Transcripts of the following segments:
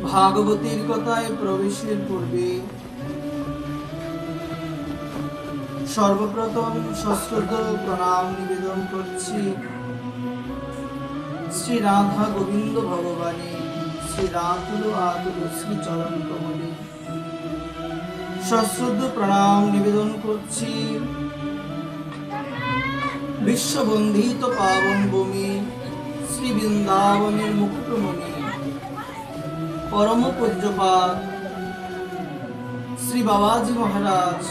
ভাগবতীর কথায় প্রবেশের পূর্বে সর্বপ্রথম সশ্রদ্ধ প্রণাম নিবেদন করছি শ্রী রাধা গোবিন্দ ভগবানে, শ্রী রাতুল আতুল শ্রী চরণ কমলে। সশ্রদ্ধ প্রণাম নিবেদন করছি বিশ্ববন্ধিত পাবন ভূমি শ্রী বৃন্দাবনের মুকুটমণি পরম পূজ্যপাদ শ্রী বাবাজি মহারাজ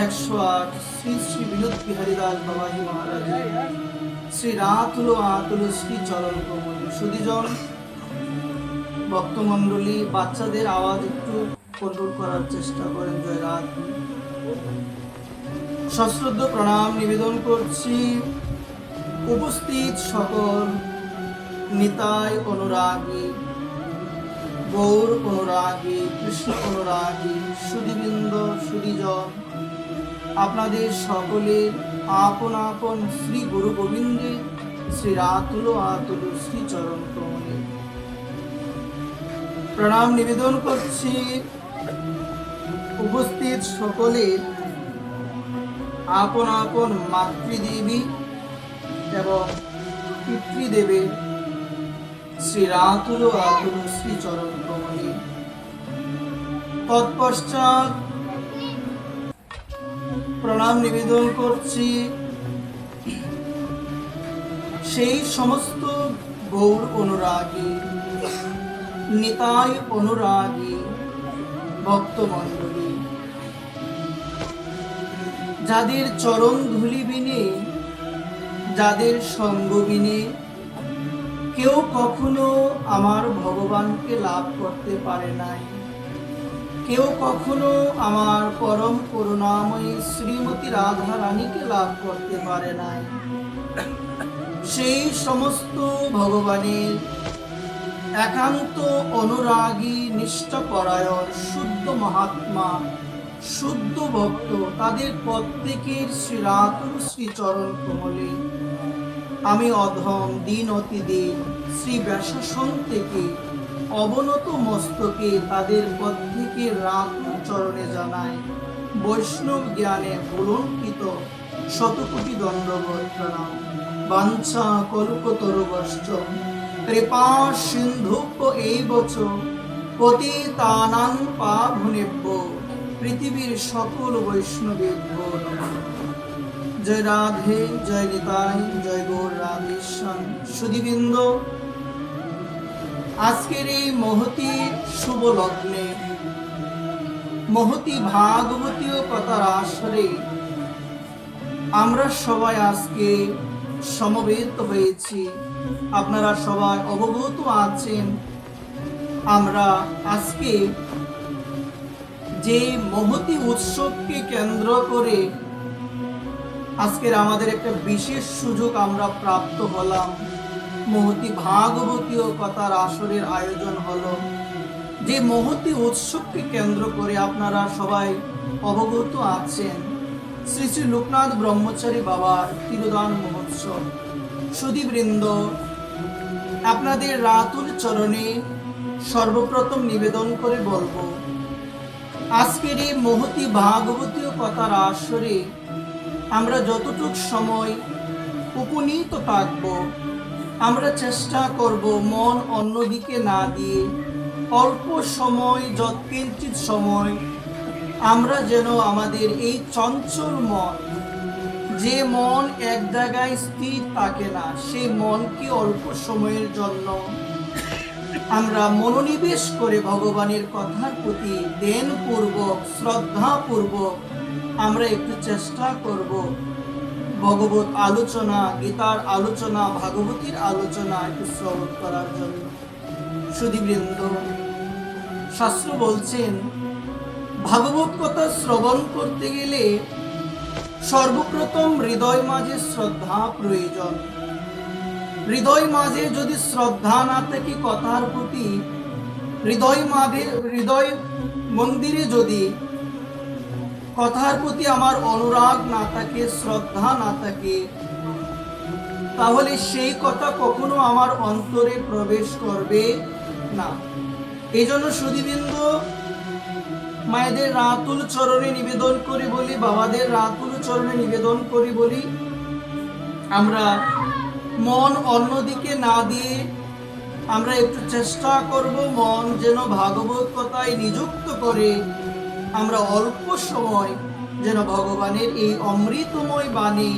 108 শ্রী শ্রী বিনোদ বিহারী দাস বাবাজি মহারাজের শ্রী রাতুল আতুল শ্রী চরণ কমলে। সুধীজন ভক্তমণ্ডলী, বাচ্চাদের আওয়াজ একটু কন্ট্রোল করার চেষ্টা করেন। জয় রাধ। সশ্রদ্ধ প্রণাম নিবেদন করছি উপস্থিত সকল নিতাই অনুরাগী, গৌর অনুরাগী, কৃষ্ণ অনুরাগী সুধীবৃন্দ, সুধীজন, আপনাদের সকলের আপন আপন শ্রী গুরু গোবিন্দের শ্রী রাতুল আতুল শ্রী চরণ কমলে প্রণাম নিবেদন করছি। উপস্থিত সকলের আপন আপন মাতৃদেবী এবং পিতৃদেবের শ্রী রাতুল আতুল শ্রী চরণ কমলে। তৎপশ্চাৎ প্রণাম নিবেদন করছি সেই সমস্ত গৌর অনুরাগী, নিতাই অনুরাগী ভক্তমণ্ডলী, যাদের চরণ ধুলি বিনে, যাদের সঙ্গ বিনে কেউ কখনো আমার ভগবানকে লাভ করতে পারে নাই, কেউ কখনো আমার পরম করুণাময়ী শ্রীমতী রাধা রানীকে লাভ করতে পারে নাই। সেই সমস্ত ভগবানের একান্ত অনুরাগী, নিষ্ঠাপরায়ণ, শুদ্ধ মহাত্মা, শুদ্ধ ভক্ত, তাদের প্রত্যেকের শ্রী রাতুল শ্রী চরণ কমলে আমি অধম দিন অতিদিন শ্রী ব্যাসাসন থেকে অবনত মস্তকে তাদের প্রত্যেকের রাতুল চরণে জানাই বৈষ্ণব জ্ঞানে পুলঙ্কিত শতকোটি দণ্ডবৎ প্রণাম। বাঞ্ছা কল্পতরুশ্চ কৃপা সিন্ধুভ্য এইবচ পতিতানাং পাবনেভ্য পৃথিবীর সকল বৈষ্ণবেভ্যো নমঃ। জয় রাধে, জয় নিতাই, জয় গৌর রাধেশ্বর। সুধীবৃন্দ, আজকের এই মহতী শুভ লগ্নে, মহতী ভাগবতীয় কথার আসরে আমরা সবাই আজকে সমবেত হয়েছি। আপনারা সবাই অবগত আছেন আমরা আজকে যে মহতী উৎসবকে কেন্দ্র করে আজকের আমাদের একটা বিশেষ সুযোগ আমরা প্রাপ্ত হলাম। মহতী ভাগবতীয় কথার আসরের আয়োজন হলো। যে মহতী উৎসবকে কেন্দ্র করে আপনারা সবাই অবগত আছেন শ্রী শ্রী লোকনাথ ব্রহ্মচারী বাবার তিরোদান মহোৎসব। সুধীবৃন্দ, আপনাদের রাতুল চরণে সর্বপ্রথম নিবেদন করে বলবো, আজকের এই মহতী ভাগবতীয় কথার আসরে আমরা যতটুক সময় উপনীত থাকব, আমরা চেষ্টা করব মন অন্যদিকে না দিয়ে অল্প সময়, যৎকিঞ্চিৎ সময় আমরা যেন আমাদের এই চঞ্চল মন, যে মন এক জায়গায় স্থির থাকে না, সেই মনকে অল্প সময়ের জন্য আমরা মনোনিবেশ করে ভগবানের কথার প্রতি দেনপূর্বক, শ্রদ্ধাপূর্বক আমরা একটু চেষ্টা করব ভগবত আলোচনা, গীতার আলোচনা, ভাগবতীর আলোচনা একটু শ্রবণ করার জন্য। সুধীবৃন্দ, শাস্ত্র বলছেন ভাগবত কথা শ্রবণ করতে গেলে সর্বপ্রথম হৃদয় মাঝে শ্রদ্ধা প্রয়োজন। হৃদয় মাঝে যদি শ্রদ্ধা না থাকে কথার প্রতি, হৃদয় মন্দিরে যদি কথার প্রতি আমার অনুরাগ না থাকে, শ্রদ্ধা না থাকে, তাহলে সেই কথা কখনো আমার অন্তরে প্রবেশ করবে না। এই জন্য সুধীবৃন্দ, মায়েদের রাতুল চরণে নিবেদন করি বলি, বাবাদের রাতুল চরণে নিবেদন করি বলি, আমরা মন অন্যদিকে না দিয়ে আমরা একটু চেষ্টা করব মন যেন ভাগবত কথায় নিযুক্ত করে আমরা অল্প সময় যেন ভগবানের এই অমৃতময় বাণী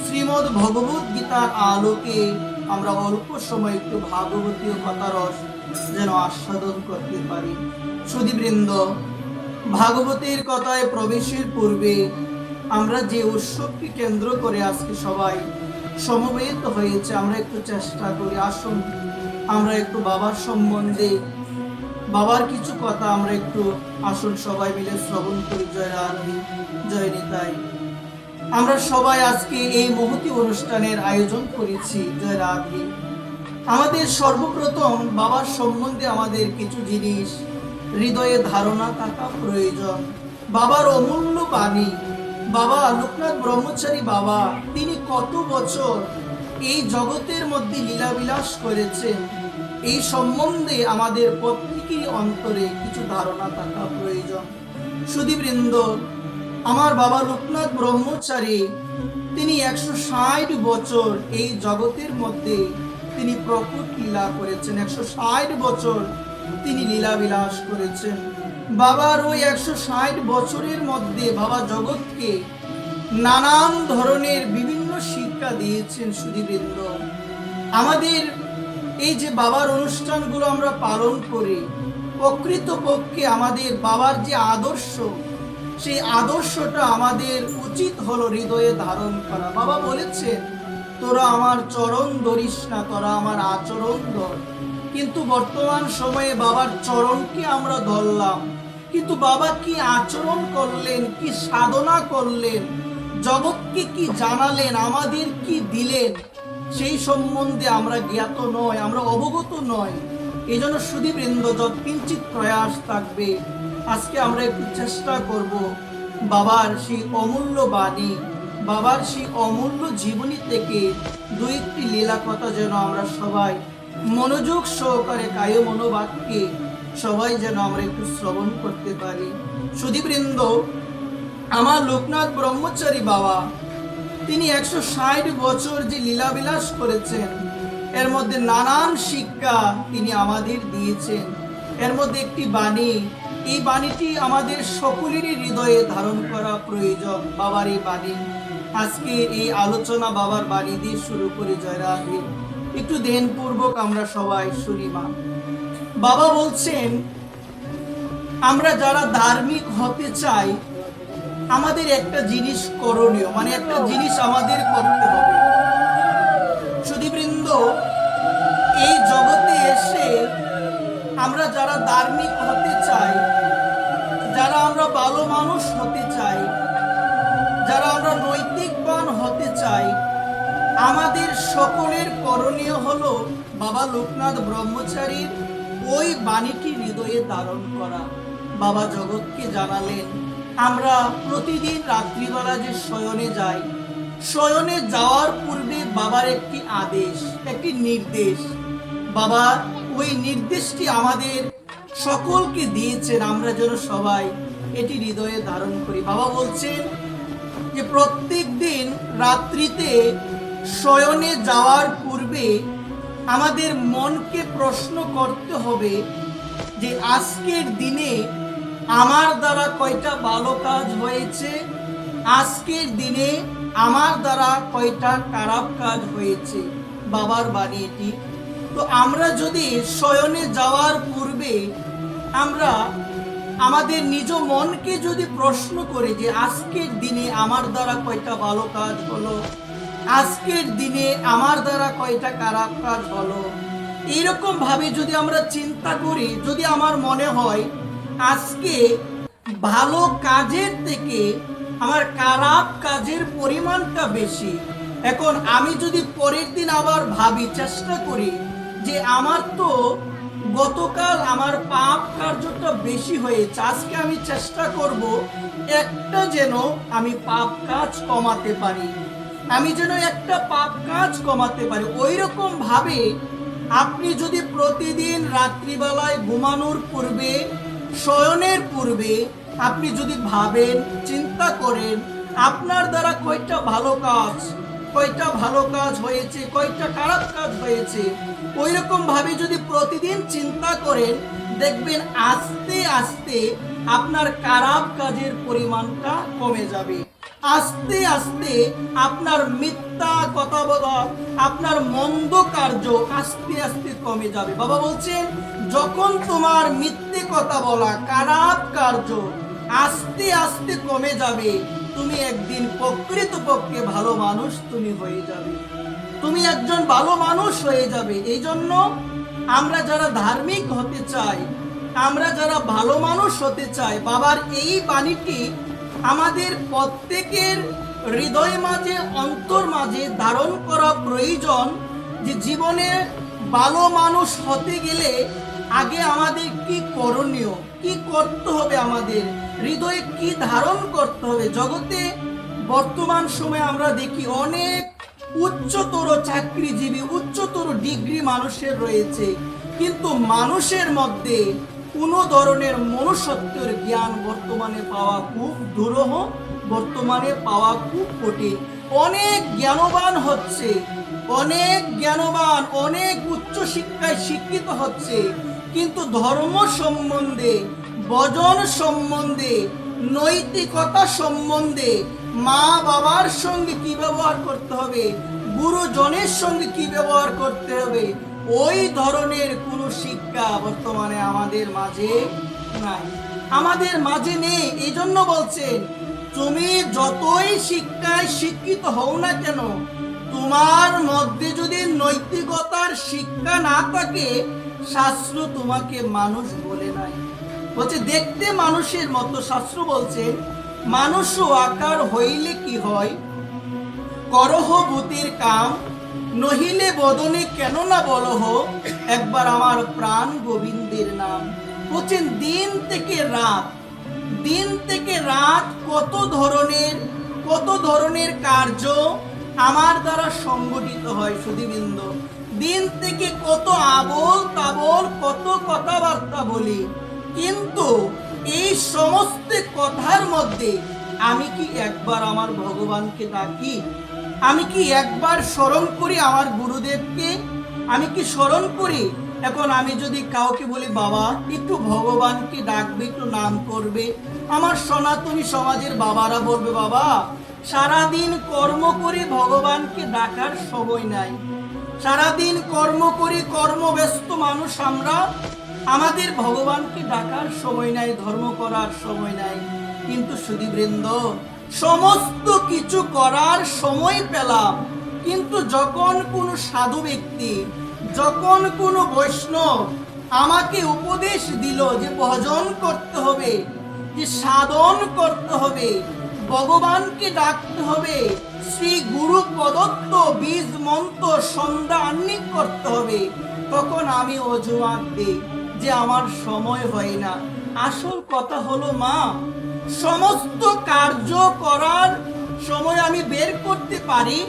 শ্রীমদ্ ভগবত গীতার আলোকে আমরা অল্প সময় একটু ভাগবতীয় কথারস যেন আস্বাদন করতে পারি। সুধীবৃন্দ, ভাগবতের কথায় প্রবেশের পূর্বে আমরা যে উৎসবকে কেন্দ্র করে আজকে সবাই সমবেত হয়েছে, আমরা একটু চেষ্টা করি, আসুন আমরা একটু বাবার সম্বন্ধে, বাবার কিছু কথা আমরা একটু আসুন সবাই মিলে শ্রবণ করি। জয় রাধে, জয় নিতাই। আমরা সবাই আজকে এই মহতী অনুষ্ঠানের আয়োজন করেছি। জয় রাধে। আমাদের সর্বপ্রথম বাবার সম্বন্ধে আমাদের কিছু জিনিস হৃদয়ে ধারণা থাকা প্রয়োজন। বাবার অমূল্য বাণী, বাবা লোকনাথ ব্রহ্মচারী বাবা, তিনি কত বছর এই জগতের মধ্যে লীলাবিলাস করেছেন, এই সম্বন্ধে আমাদের প্রত্যেকেরই অন্তরে কিছু ধারণা থাকা প্রয়োজন। সুধীবৃন্দ, আমার বাবা লোকনাথ ব্রহ্মচারী তিনি 160 বছর এই জগতের মধ্যে তিনি প্রকট লীলা করেছেন। 160 বছর তিনি লীলাবিলাস করেছেন। বাবার ওই 160 বছরের মধ্যে বাবা জগৎকে নানান ধরনের বিভিন্ন শিক্ষা দিয়েছেন। সুধীবৃন্দ, আমাদের এই যে বাবার অনুষ্ঠানগুলো আমরা পালন করি, প্রকৃতপক্ষে আমাদের বাবার যে আদর্শ, সেই আদর্শটা আমাদের উচিত হলো হৃদয়ে ধারণ করা। বাবা বলেছেন, তোরা আমার চরণ ধরিস না, তোরা আমার আচরণ ধর। কিন্তু বর্তমান সময়ে বাবার চরণকে আমরা ধরলাম, কিন্তু বাবা কি আচরণ করলেন, কি সাধনা করলেন, জগৎকে কি জানালেন, আমাদের কি দিলেন, সেই সম্বন্ধে আমরা জ্ঞাত নয়, আমরা অবগত নয়। এই জন্য সুধীবৃন্দ, যৎকিঞ্চিৎ প্রয়াস থাকবে আজকে আমরা একটু চেষ্টা করব বাবার সেই অমূল্য বাণী, বাবার সেই অমূল্য জীবনী থেকে দুই একটি লীলা কথা যেন আমরা সবাই মনোযোগ সহকারে কায় মনোবাক্যে সবাই যেন আমরা একটু শ্রবণ করতে পারি। সুধীবৃন্দ, আমার লোকনাথ ব্রহ্মচারী বাবা তিনি 160 বছর যে লীলাবিলাস করেছেন, এর মধ্যে নানান শিক্ষা তিনি আমাদের দিয়েছেন। এর মধ্যে একটি বাণী, এই বাণীটি আমাদের সকলেরই হৃদয়ে ধারণ করা প্রয়োজন। বাবার এই বাণী, আজকে এই আলোচনা বাবার বাণী দিয়ে শুরু করে। জয় রাধে। একটু ধ্যানপূর্বক আমরা সবাই শুনি। মা বাবা বলছেন, আমরা যারা ধার্মিক হতে চাই আমাদের একটা জিনিস করণীয়, মানে একটা জিনিস আমাদের করতে হবে। সুধীবৃন্দ, এই জগতে এসে আমরা যারা ধার্মিক হতে চাই, যারা আমরা ভালো মানুষ হতে চাই, যারা আমরা নৈতিকবান হতে চাই, আমাদের সকলের করণীয় হলো বাবা লোকনাথ ব্রহ্মচারীর ওই বাণীটি হৃদয়ে ধারণ করা। বাবা জগৎকে জানালেন, আমরা প্রতিদিন রাত্রিবেলা যে শয়নে যাই, শয়নে যাওয়ার পূর্বে বাবার একটি আদেশ, একটি নির্দেশ, বাবা ওই নির্দেশটি আমাদের সকলকে দিয়েছেন, আমরা যেন সবাই এটি হৃদয়ে ধারণ করি। বাবা বলছেন যে প্রত্যেক দিন রাত্রিতে শয়নে যাওয়ার পূর্বে আমাদের মনকে প্রশ্ন করতে হবে যে আজকের দিনে আমার দ্বারা কয়টা ভালো কাজ হয়েছে, আজকের দিনে আমার দ্বারা কয়টা খারাপ কাজ হয়েছে। বাবার বাণী এটি। তো আমরা যদি শয়নে যাওয়ার পূর্বে আমরা আমাদের নিজ মনকে যদি প্রশ্ন করি যে আজকের দিনে আমার দ্বারা কয়টা ভালো কাজ হলো, আজকের দিনে আমার দ্বারা কয়টা খারাপ কাজ হলো, এইরকম ভাবে যদি আমরা চিন্তা করি, যদি আমার মনে হয় আজকে ভালো কাজের থেকে আমার খারাপ কাজের পরিমাণটা বেশি, এখন আমি যদি পরের দিন আবার ভাবি, চেষ্টা করি যে আমার তো গতকাল আমার পাপ কার্যটা বেশি হয়েছে, আজকে আমি চেষ্টা করব একটা যেন আমি পাপ কাজ কমাতে পারি, আমি যেন একটা পাপ কাজ কমাতে পারি। ওই রকম ভাবে আপনি যদি প্রতিদিন রাত্রিবেলায় ঘুমানোর পূর্বে, শয়নের পূর্বে আপনি যদি ভাবেন, চিন্তা করেন আপনার দ্বারা কয়টা ভালো কাজ হয়েছে, কয়টা খারাপ কাজ হয়েছে, ওই রকম ভাবে যদি প্রতিদিন চিন্তা করেন, দেখবেন আস্তে আস্তে আপনার খারাপ কাজের পরিমাণটা কমে যাবে। আস্তে আস্তে আপনার মিথ্যা কথা বলা, আপনার মন্দ কার্য আস্তে আস্তে কমে যাবে। বাবা বলছেন, যখন তোমার মিথ্যে কথা বলা, খারাপ কার্য আস্তে আস্তে কমে যাবে, তুমি একদিন প্রকৃতপক্ষে ভালো মানুষ তুমি হয়ে যাবে, তুমি একজন ভালো মানুষ হয়ে যাবে। এই জন্য আমরা যারা ধার্মিক হতে চাই, আমরা যারা ভালো মানুষ হতে চাই, বাবার এই বাণীটি আমাদের প্রত্যেকের হৃদয় মাঝে, অন্তর মাঝে ধারণ করা প্রয়োজন। যে জীবনে ভালো মানুষ হতে গেলে আগে আমাদের কি করণীয়, কি করতে হবে, আমাদের হৃদয়ে কি ধারণ করতে হবে। জগতে বর্তমান সময়ে আমরা দেখি অনেক উচ্চতর চাকরিজীবী, উচ্চতর ডিগ্রি মানুষের রয়েছে, কিন্তু মানুষের মধ্যে কোনো ধরনের মনুষ্যত্বের জ্ঞান বর্তমানে পাওয়া খুব দুরূহ, বর্তমানে পাওয়া খুব কঠিন। অনেক জ্ঞানবান হচ্ছে, অনেক জ্ঞানবান, অনেক উচ্চ শিক্ষায় শিক্ষিত হচ্ছে, কিন্তু ধর্ম সম্বন্ধে, ভজন সম্বন্ধে, নৈতিকতা সম্বন্ধে, মা বাবার সঙ্গে কি ব্যবহার করতে হবে, গুরুজনের সঙ্গে কি ব্যবহার করতে হবে, ওই ধরনের কোনো শিক্ষা বর্তমানে আমাদের মাঝে নাই, আমাদের মাঝে নেই। এই জন্য বলছেন, তুমি যতই শিক্ষায় শিক্ষিত হও না কেন, তোমার মধ্যে যদি নৈতিকতার শিক্ষা না থাকে, শাস্ত্র তোমাকে মানুষ বলে নাই। বলছে দেখতে মানুষের মতো, শাস্ত্র বলছে মানুষ আকার হইলে কি হয়, করহ ভূতির কাম, নহিলে বদনে কেন না বলহ, একবার আমার প্রাণ গোবিন্দের নাম। বলছেন দিন থেকে রাত কত ধরনের কার্য আমার দ্বারা সংগঠিত হয় সুধীবৃন্দ। দিন থেকে কত আবোল তাবোল, কত কথাবার্তা বলি, কিন্তু এই সমস্ত কথার মধ্যে আমি কি একবার আমার ভগবানকে ডাকি? আমি কি একবার স্মরণ করি আমার গুরুদেবকে? আমি কি স্মরণ করি? এখন আমি যদি কাউকে বলি, বাবা একটু ভগবানকে ডাকবে, একটু নাম করবে, আমার সনাতনী সমাজের বাবারা বলবে, বাবা সারাদিন কর্ম করে ভগবানকে ডাকার সময় নাই, সারাদিন কর্ম করি, কর্মব্যস্ত মানুষ আমরা, আমাদের ভগবানকে ডাকার সময় নাই, ধর্ম করার সময় নাই। কিন্তু সুধীবৃন্দ, সমস্ত কিছু করার সময় পেলাম, কিন্তু যখন কোনো সাধু ব্যক্তি, যখন কোনো বৈষ্ণব আমাকে উপদেশ দিল যে ভজন করতে হবে, যে সাধন করতে হবে, ভগবানকে ডাকতে হবে, শ্রী গুরু প্রদত্ত বীজ মন্ত্র সন্ধ্যা আহ্নিক করতে হবে, তখন আমি অজুহাত দিই যে আমার সময় হয় না। আসল কথা হলো, মা সমস্ত কার্য করার সময় আমি বের করতে পারি,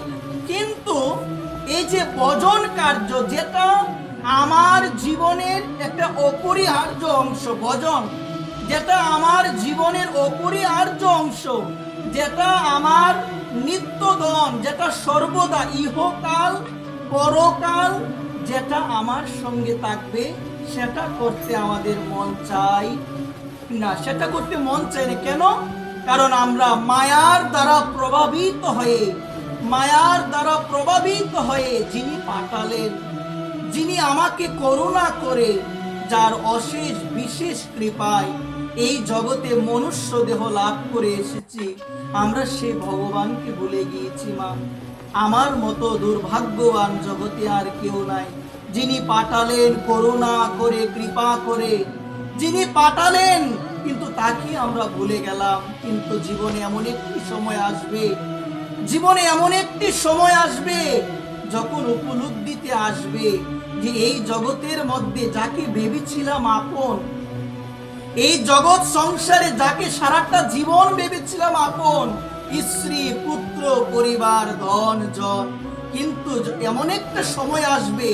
কিন্তু এই যে ভজন কার্য, যেটা আমার জীবনের একটা অপরিহার্য অংশ, ভজন যেটা আমার জীবনের অপরিহার্য অংশ, যেটা আমার নিত্যধন, যেটা সর্বদা ইহকাল পরকাল যেটা আমার সঙ্গে থাকবে, সেটা করতে আমাদের মন চাই না, সেটা করতে মন চাই না। কেন? কারণ আমরা মায়ার দ্বারা প্রভাবিত হয়ে যিনি পাঠালেন, যিনি আমাকে করুণা করে, যার অশেষ বিশেষ কৃপায় এই জগতে মনুষ্য দেহ লাভ করে এসেছি, আমরা সে ভগবানকে ভুলে গিয়েছি। মা, আমার মতো দুর্ভাগ্যবান জগতে আর কেউ নাই, যিনি পাঠালেন করুণা করে, কৃপা করে, যিনি পাঠালেন, কিন্তু তাকে আমরা ভুলে গেলাম। কিন্তু জীবনে এমন একটি সময় আসবে যখন উপলব্ধিতে আসবে যে এই জগতের মধ্যে যাকে ভেবেছিলাম আপন, এই জগৎ সংসারে যাকে সারাটা জীবন ভেবেছিলাম আপন, স্ত্রী পুত্র পরিবার ধন জন, কিন্তু এমন একটা সময় আসবে,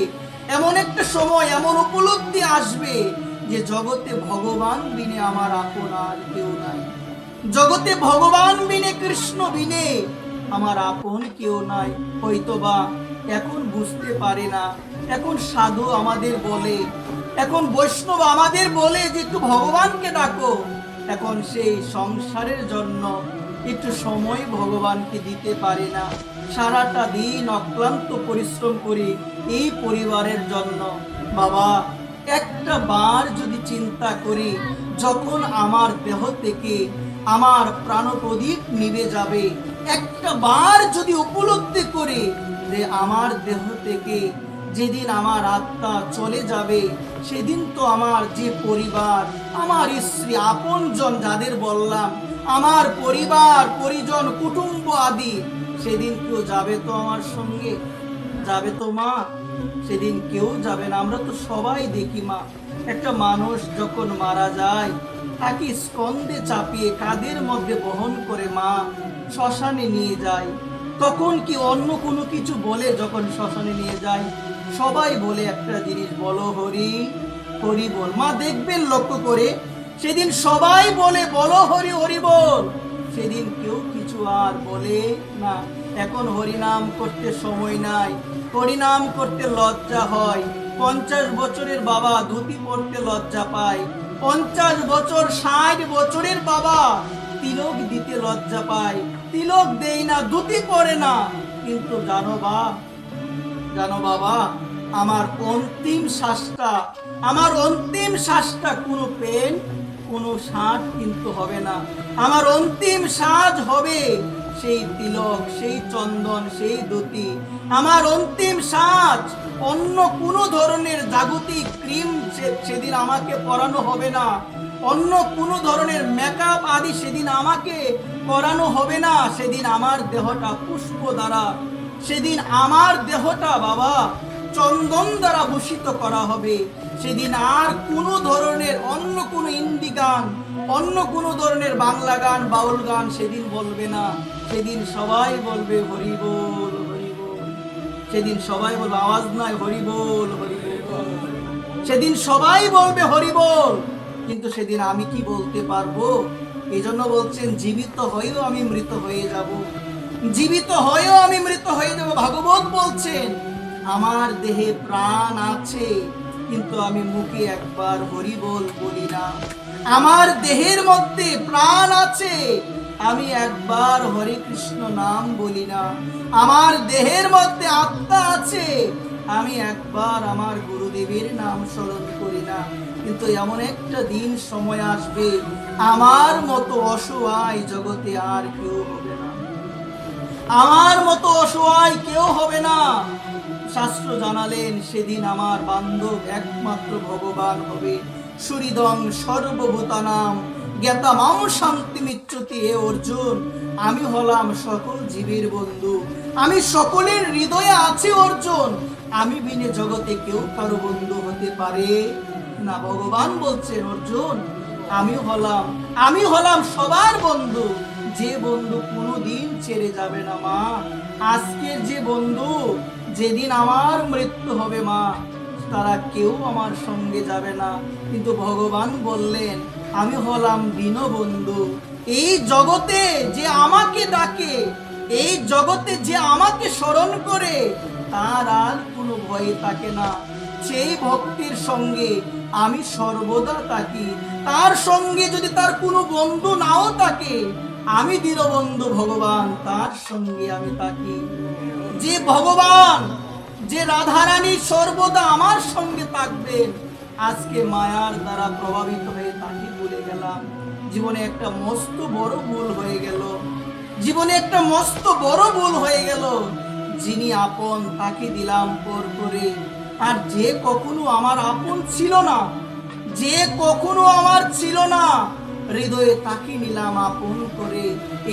এমন একটা সময়, এমন উপলব্ধি আসবে যে জগতে ভগবান বিনে আমার আপন আর কেউ নাই। জগতে ভগবান বিনে, কৃষ্ণ বিনে আমার আপন কেউ নাই। হয়তোবা এখন বুঝতে পারে না। এখন সাধু আমাদের বলে, এখন বৈষ্ণব আমাদের বলে যে একটু ভগবানকে ডাকো। এখন সেই সংসারের জন্য একটু সময় ভগবানকে দিতে পারে না। সারাটা দিন অক্লান্ত পরিশ্রম করি এই পরিবারের জন্য। বাবা, একটা বার যদি চিন্তা করি, যখন আমার দেহ থেকে আমার প্রাণপ্রদীপ নিভে যাবে, একটা বার যদি উপলব্ধি করি যে আমার দেহ থেকে যেদিন আমার আত্মা চলে যাবে, সেদিন তো আমার যে পরিবার, আমার স্ত্রী, আপনজন যাদের বললাম, আমার পরিবার পরিজন কুটুম্ব আদি, সেদিন কেউ যাবে তো আমার সঙ্গে? যাবে তো মা? সেদিন কেউ যাবে না। আমরা তো সবাই দেখি মা, একটা মানুষ যখন মারা যায় তাকে স্কন্ধে চাপিয়ে কাঁধের মধ্যে বহন করে মা শ্মশানে নিয়ে যায়। তখন কি অন্য কোনো কিছু বলে? যখন শ্মশানে নিয়ে যায় সবাই বলে একটা জিনিস, বলো হরি হরি বল। মা দেখবেন লক্ষ্য করে, সেদিন সবাই বলে বলো হরি হরি বল। সেদিন কেউ কিছু আর বলে না। এখন হরিনাম করতে সময় নাই, হরিনাম করতে লজ্জা হয়। 50 বছরের বাবা ধুতি পরতে লজ্জা পায়, 50 বছর 60 বছরের বাবা তিলক দিতে লজ্জা পায়, তিলক দেয় না, ধুতি পরে না। কিন্তু জানো বাবা, আমার অন্তিম শ্বাসটা, আমার অন্তিম শ্বাসটা কোনো পেন, কোনো শার্ট কিন্তু হবে না। আমার অন্তিম শ্বাস হবে সেই তিলক, সেই চন্দন, সেই ধুতি। আমার অন্তিম শ্বাস অন্য কোনো ধরনের জাগতিক ক্রিম সেদিন আমাকে পরানো হবে না, অন্য কোনো ধরনের মেকআপ আদি সেদিন আমাকে করানো হবে না। সেদিন আমার দেহটা পুষ্প দ্বারা, সেদিন আমার দেহটা বাবা চন্দন দ্বারা ভূষিত করা হবে। সেদিন আর কোনো ধরনের অন্য কোনো হিন্দি গান, অন্য কোনো ধরনের বাংলা গান, বাউল গান সেদিন বলবে না। সেদিন সবাই বলবে হরি বল হরি বল। সেদিন সবাই বলবে, আওয়াজ নাই, হরি বল হরি বল। সেদিন সবাই বলবে হরি বল। কিন্তু সেদিন আমি কি বলতে পারবো? এই জন্য বলছেন, জীবিত হয়েও আমি মৃত হয়ে যাব, জীবিত হয়েও আমি মৃত হয়ে যাব। ভাগবত বলছেন, আমার দেহে প্রাণ আছে কিন্তু আমি মুখে একবার হরি বল বলি না। আমার দেহের মধ্যে প্রাণ আছে, আমি একবার হরে কৃষ্ণ নাম বলি না। আমার দেহের মধ্যে আত্মা আছে, আমি একবার আমার গুরুদেবের নাম স্মরণ করি না। কিন্তু এমন একটা দিন সময় আসবে, আমার মতো অসহায় জগতে আর কেউ হবে না, আমার মতো অসহায় কেউ হবে না। শাস্ত্র জানালেন, সেদিন আমার বান্ধব একমাত্র ভগবান হবে। সুহৃদং সর্বভূতানাম জ্ঞাতামাং শান্তি মিচ্ছতি। হে অর্জুন, আমি হলাম সকল জীবের বন্ধু, আমি সকলের হৃদয়ে আছি অর্জুন। আমি বিনে জগতে কেউ কারো বন্ধু হতে পারে না। ভগবান বলছেন, অর্জুন আমি হলাম সবার বন্ধু, যে বন্ধু কোনোদিন ছেড়ে যাবে না মা। আজকের যে বন্ধু, যেদিন আমার মৃত্যু হবে মা, তারা কেউ আমার সঙ্গে যাবে না। কিন্তু ভগবান বললেন, আমি হলাম দীনবন্ধু। এই জগতে যে আমাকে ডাকে, এই জগতে যে আমাকে স্মরণ করে, তার আর কোনো ভয় থাকে না। সেই ভক্তির সঙ্গে আমি সর্বদা থাকি। তার সঙ্গে যদি তার কোনো বন্ধু নাও থাকে, আমি দীনবন্ধু ভগবান, তার সঙ্গে আমি থাকি। যে ভগবান, যে রাধারানী সর্বদা আমার সঙ্গে থাকবেন, আজকে মায়ার দ্বারা প্রভাবিত হয়ে তাকে ভুলে গেলাম। জীবনে একটা মস্ত বড় ভুল হয়ে গেল, জীবনে একটা মস্ত বড় ভুল হয়ে গেল। যিনি আপন তাকে দিলাম পর করে, আর যে কখনো আমার আপন ছিল না, যে কখনো আমার ছিল না, হৃদয়ে তাকে নিলাম আপন করে।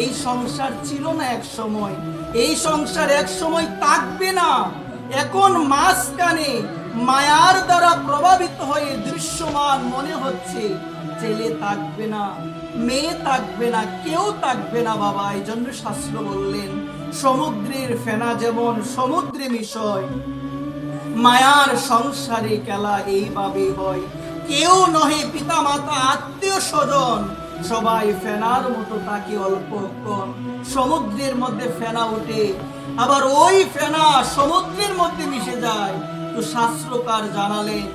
এই সংসার ছিল না এক সময়, এই সংসার এক সময় থাকবে না। এখন মাঝখানে মায়ার দ্বারা প্রভাবিত হয়ে দৃশ্যমান মনে হচ্ছে, ছেলে থাকবে না, মেয়ে থাকবে না, কেউ থাকবে না বাবা। এই জন্য শাস্ত্র বললেন, সমুদ্রের ফেনা যেমন সমুদ্রে মিশয়, মায়ার সংসারে খেলা এইভাবে হয়। কেউ নহে পিতা মাতা আত্মীয় স্বজন, সবাই ফেনার মতো তাকে অল্পক্ষণ। সমুদ্রের মধ্যে ফেনা ওঠে, আবার ওই ফেনা সমুদ্রের মধ্যে মিশে যায়। তো শাস্ত্রকার জানালেন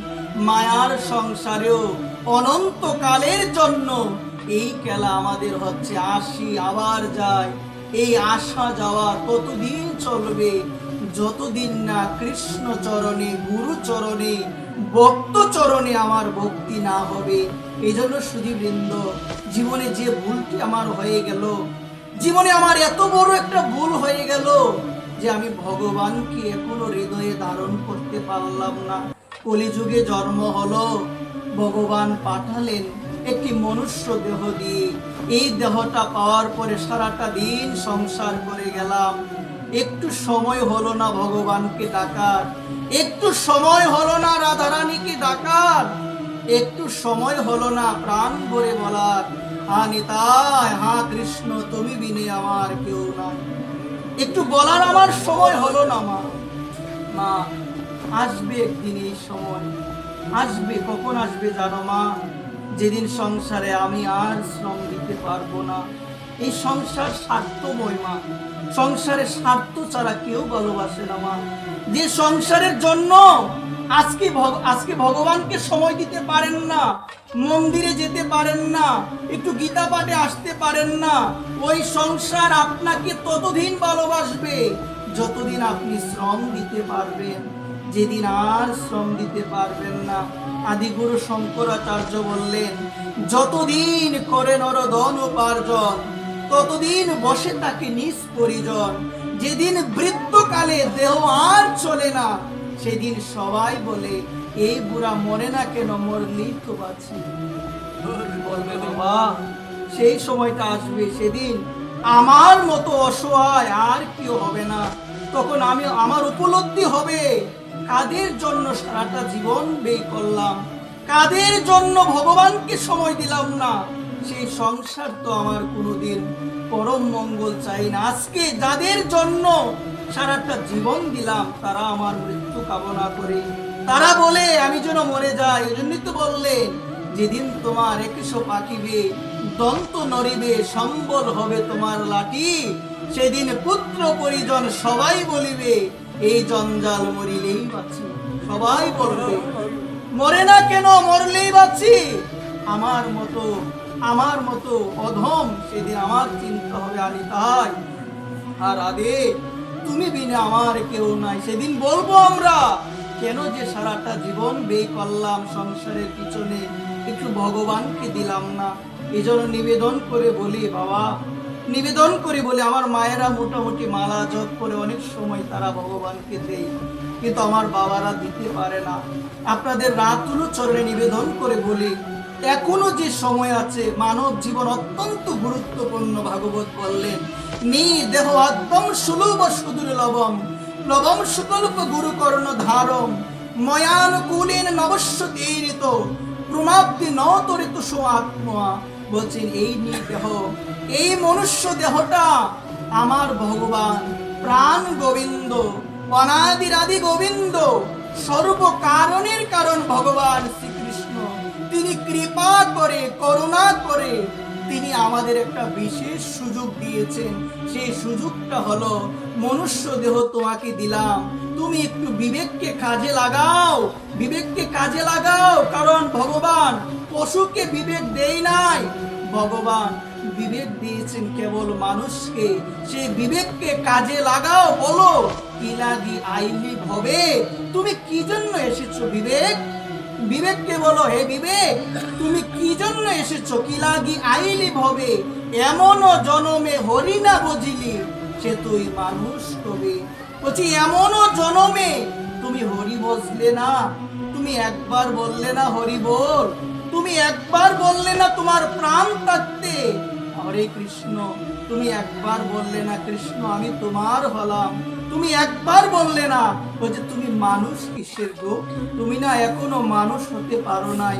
মায়ার সংসারেও অনন্তকালের জন্য এই খেলা আমাদের হচ্ছে, আসি আবার যায়। এই আসা যাওয়া ততদিন চলবে যতদিন না কৃষ্ণ চরণে, গুরু চরণে, ভক্ত চরণে আমার ভক্তি না হবে। এই জন্য সুধীবৃন্দ, জীবনে যে ভুলটি আমার হয়ে গেল, জীবনে আমার এত বড় একটা ভুল হয়ে গেল যে আমি ভগবানকে এখনো হৃদয়ে ধারণ করতে পারলাম না। কলিযুগে জন্ম হলো, ভগবান পাঠালেন একটি মনুষ্য দেহ দিয়ে। এই দেহটা পাওয়ার পরে সারাটা দিন সংসার করে গেলাম। একটু সময় হলো না ভগবানকে ডাকার, একটু সময় হলো না রাধারানীকে ডাকার, একটু সময় হলো না প্রাণ ভরে বলার, হা নিতাই, হা কৃষ্ণ তুমি বিনে আমার কেউ নাই। একটু বলার আমার সময় হলো না। মা আসবে একদিন এই সময়, আসবে। কখন আসবে জানো মা? যেদিন সংসারে আমি আর শ্রম দিতে পারবো না। এই সংসার স্বার্থময় মা, সংসারে স্বার্থ ছাড়া কেউ ভালোবাসে না মা। যে সংসারের জন্য আজকে ভগবানকে সময় দিতে পারেন না, মন্দিরে যেতে পারেন না, একটু গীতা পাঠে আসতে পারেন না, ওই সংসার আপনাকে ততদিন ভালোবাসবে যতদিন আপনি শ্রম দিতে পারবেন। যেদিন আর শ্রম দিতে পারবেন না, আদিগুরু শঙ্করাচার্য বললেন, যতদিন করে নরধন উপার্জন ততদিন বসে তাকে নিজ পরিজন। যেদিন বৃদ্ধকালে দেহ আর চলে না, সেদিন সবাই বলে এই বুড়া মরে না কেন, মরলি তো বাঁচি। বলবে বাবা, সেই সময়টা আসবে, সেদিন আমার মতো অসহায় আর কেউ হবে না। তখন আমার উপলব্ধি হবে কাদের জন্য সারাটা জীবন ব্যয় করলাম, কাদের জন্য ভগবানকে সময় দিলাম না। সেই সংসার তো আমার কোনোদিন পরম মঙ্গল চাই না। আজকে যাদের জন্য সারাটা জীবন দিলাম, তারা আমার মৃত্যু কামনা করে, তারা বলে আমি যেন মরে যাই। এই জন্যই তো বললেন, যেদিন তোমার 100 পাকিবে, দন্ত নড়িবে, সম্বল হবে তোমার লাঠি, সেদিন পুত্র পরিজন সবাই বলিবে এই জঞ্জাল মরিলেই বাঁচি। সবাই বলবে মরে না কেন, মরলেই বাঁচি। আমার মতো অধম সেদিন আমার চিন্তা হবে, আমি তাই আর আদে তুমি বিনা আমার কেউ নাই। সেদিন বলবো আমরা, কেন যে সারাটা জীবন ব্যয় করলাম সংসারের পিছনে, একটু ভগবানকে দিলাম না। এই জন্য নিবেদন করে বলি বাবা, নিবেদন করে বলি, আমার মায়েরা মোটামুটি মালা জপ করে অনেক সময় তারা ভগবানকে দেয়, কিন্তু আমার বাবারা দিতে পারে না। আপনাদের রাতুল চরণে নিবেদন করে বলি, এখনো যে সময় আছে, মানব জীবন অত্যন্ত গুরুত্বপূর্ণ। ভাগবত বললেন, নি দেহ আদ্যম সুলভ সুদূর লবম, লবম সুকল্প গুরু কর্ণ ধারম, ময়ানুকূলেন নবস্য তৈরিত, প্রমাব্দি নতরিত সো আত্মা। বলছেন এই নি দেহ, এই মনুষ্য দেহটা আমার ভগবান প্রাণ গোবিন্দ, অনাদিরাদি গোবিন্দ, সর্ব কারণের কারণ ভগবান শ্রীকৃষ্ণ। তিনি কৃপা করে, করুণা করে তিনি আমাদের একটা বিশেষ সুযোগ দিয়েছেন। সেই সুযোগটা হলো মনুষ্য দেহ তোমাকে দিলাম, তুমি একটু বিবেককে কাজে লাগাও, বিবেককে কাজে লাগাও। কারণ ভগবান পশুকে বিবেক দেয় নাই, ভগবান বিবেক দিয়েছেন কেবল মানুষকে। সেই বিবেককে কাজে লাগাও। বলো কি লাগি আইলি ভবে, তুমি কি জন্য এসেছো বিবেক? বিবেককে বলো, হে বিবেক তুমি কি জন্য এসেছো? কি লাগি আইলি ভবে, এমন জনমে হরি না বুঝিলি সে তুই মানুষ কবে। বলছি এমন জনমে তুমি হরি বুঝলে না, তুমি একবার বললে না হরি বল, তুমি একবার বললে না তোমার প্রাণ থাকতে হরে কৃষ্ণ, তুমি একবার বললে না কৃষ্ণ আমি তোমার হলাম, তুমি একবার বললে না বলছে তুমি মানুষ কিসের গো, তুমি না এখনো মানুষ হতে পারো নাই,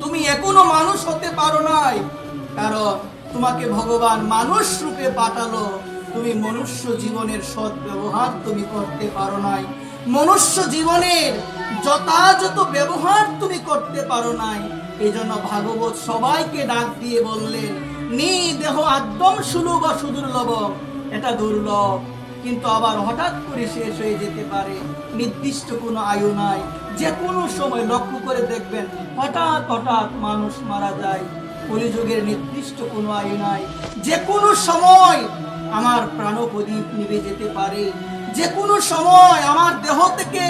তুমি এখনো মানুষ হতে পারো নাই। কারণ তোমাকে ভগবান মানুষ রূপে পাঠালো, তুমি মনুষ্য জীবনের সৎ ব্যবহার তুমি করতে পারো নাই। মনুষ্য জীবনের যথাযথ ব্যবহার তুমি করতে পারো নাই। এই জন্য ভাগবত সবাইকে ডাক দিয়ে বললেন, নি দেহ আদ্যম সুলভ সুদুর্লভ, এটা দুর্লভ, কিন্তু আবার হঠাৎ করে শেষ হয়ে যেতে পারে, নির্দিষ্ট কোনো আয়ু নাই। যে কোনো সময় লক্ষ্য করে দেখবেন হঠাৎ হঠাৎ মানুষ মারা যায়। কলিযুগের নির্দিষ্ট কোনো আয়ু নাই, যে কোনো সময় আমার প্রাণপ্রদীপ নিভে যেতে পারে, যে কোনো সময় আমার দেহ থেকে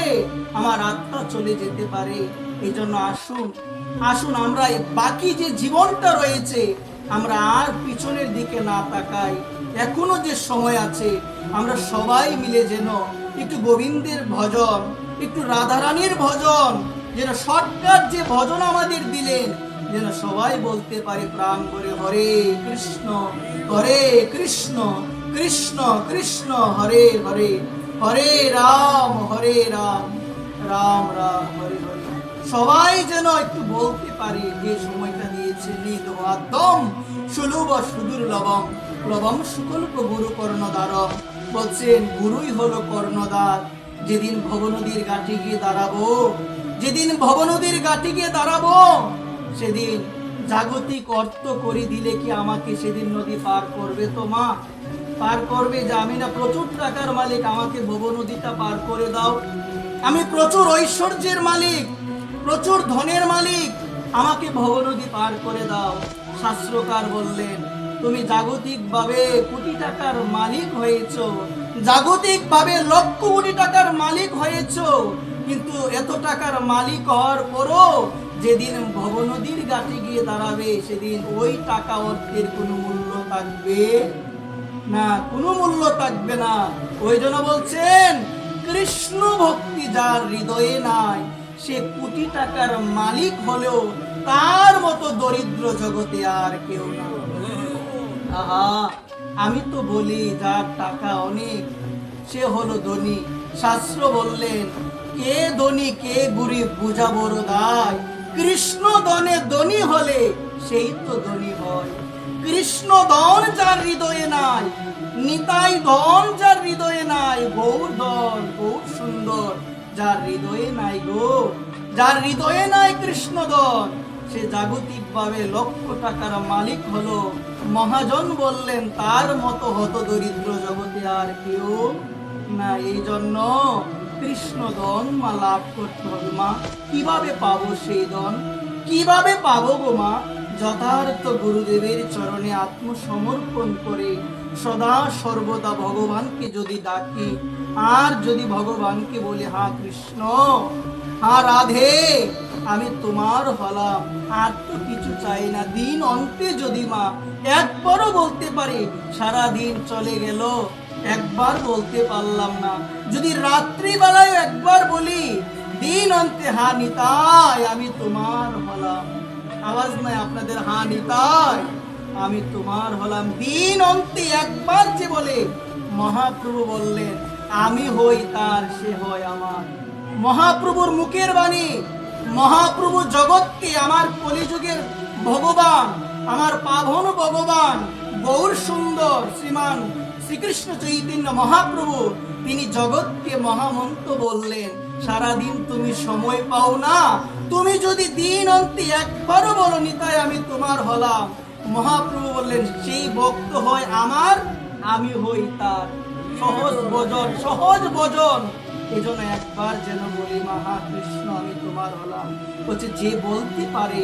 আমার আত্মা চলে যেতে পারে। এই জন্য আসুন আসুন আমরা বাকি যে জীবনটা রয়েছে আমরা আর পিছনের দিকে না তাকাই। এখনো যে সময় আছে আমরা সবাই মিলে যেন একটু গোবিন্দের ভজন, একটু রাধারানীর ভজন, যেন শর্টকাট যে ভজন আমাদের দিলেন, যেন সবাই বলতে পারে প্রাণ ভরে হরে কৃষ্ণ কৃষ্ণ কৃষ্ণ হরে হরে, হরে রাম রাম রাম হরে হরে। সবাই যেন একটু বলতে পারে যে সময়টা দিয়েছে, নিদম সুলভ সুদুর্লভম লবম সুকল্প গুরু কর্ণদ্বারম। বলছেন গুরুই হলো কর্ণদ্বার। যেদিন ভবনদীর ঘাটে গিয়ে দাঁড়াবো, যেদিন ভবনদীর ঘাটে গিয়ে দাঁড়াবো, সেদিন জাগতিক অর্থ করে দিলে কি আমাকে সেদিন নদী পার করবে? তো মা পার করবে যে আমি না প্রচুর টাকার মালিক, আমাকে ভবনদীটা পার করে দাও। আমি প্রচুর ঐশ্বর্যের মালিক, প্রচুর ধনের মালিক, আমাকে ভবনদী পার করে দাও। শাস্ত্রকার বললেন তুমি জাগতিক ভাবে কোটি টাকার মালিক হয়েছো, জাগতিক ভাবে লক্ষ কোটি টাকার মালিক হয়েছো, কিন্তু এত টাকার মালিক হওয়ার পরও যেদিন ভবনদীর ঘাটে গিয়ে দাঁড়াবে সেদিন ওই টাকা অর্থের কোনো মূল্য থাকবে না, কোনো মূল্য থাকবে না। ওই জন্য বলছেন কৃষ্ণ ভক্তি যার হৃদয়ে নাই সে কোটি টাকার মালিক হলেও তার মতো দরিদ্র জগতে আর কেউ না। আহা, আমি তো বলি যার টাকা অনেক সে হলো ধনী। শাস্ত্র বললেন কে ধনী কে গরিব বুঝা বড় দায়, কৃষ্ণ ধনে ধনী হলে সেই তো ধনী হয়। কৃষ্ণ ধন যার হৃদয়ে নাই, নিতাই ধন যার হৃদয়ে নাই, গৌর ধন গৌর সুন্দর যার হৃদয়ে নাই গো, যার হৃদয়ে নাই কৃষ্ণ ধন সে জাগতিক ভাবে লক্ষ টাকার মালিক হলো মহাজন। বললেন তার মতো হত দরিদ্র জগতে আর কেউ না। এই জন্য কৃষ্ণ ধন মা লাভ করতে হবে। মা কিভাবে পাবো সেই ধন, কিভাবে পাবো গো মা? যথার্থ গুরুদেবের চরণে আত্মসমর্পণ করে সদা সর্বদা ভগবানকে যদি ডাকি, আর যদি ভগবানকে বলি হা কৃষ্ণ হা রাধে আমি তোমার হলাম, আর তো কিছু চাই না। দিন অন্তে যদি মা একবারও বলতে পারি সারা দিন চলে গেল একবার বলতে পারলাম না, যদি রাত্রি বেলায় একবার বলি দিন অন্তে হা নিতাই আমি তোমার হলাম, আওয়াজ নাই আপনাদের হা নিতাই আমি তোমার হলাম, দিন অন্তে একবার যে বলে মহাপ্রভু বললেন আমি হই তার সে হয় আমার। মহাপ্রভুর মুখের বাণী, মহাপ্রভু জগৎকে আমার কলিযুগের ভগবান, আমার পাবন ভগবান গৌর সুন্দর শ্রীমান শ্রীকৃষ্ণ চৈতন্য মহাপ্রভু তিনি জগৎকে মহামন্ত্র বললেন সারাদিন তুমি সময় পাও না, তুমি যদি দিন অন্তে একবারও বলো নিতাই আমি তোমার হলাম, মহাপ্রভু বললেন সেই ভক্ত হয় আমার, আমি হই তার। সহজ ভজন, সহজ ভজন। এই জন্য একবার যেন বলি মহা কৃষ্ণ আমি তোমার হলাম। বলছে যে বলতে পারে,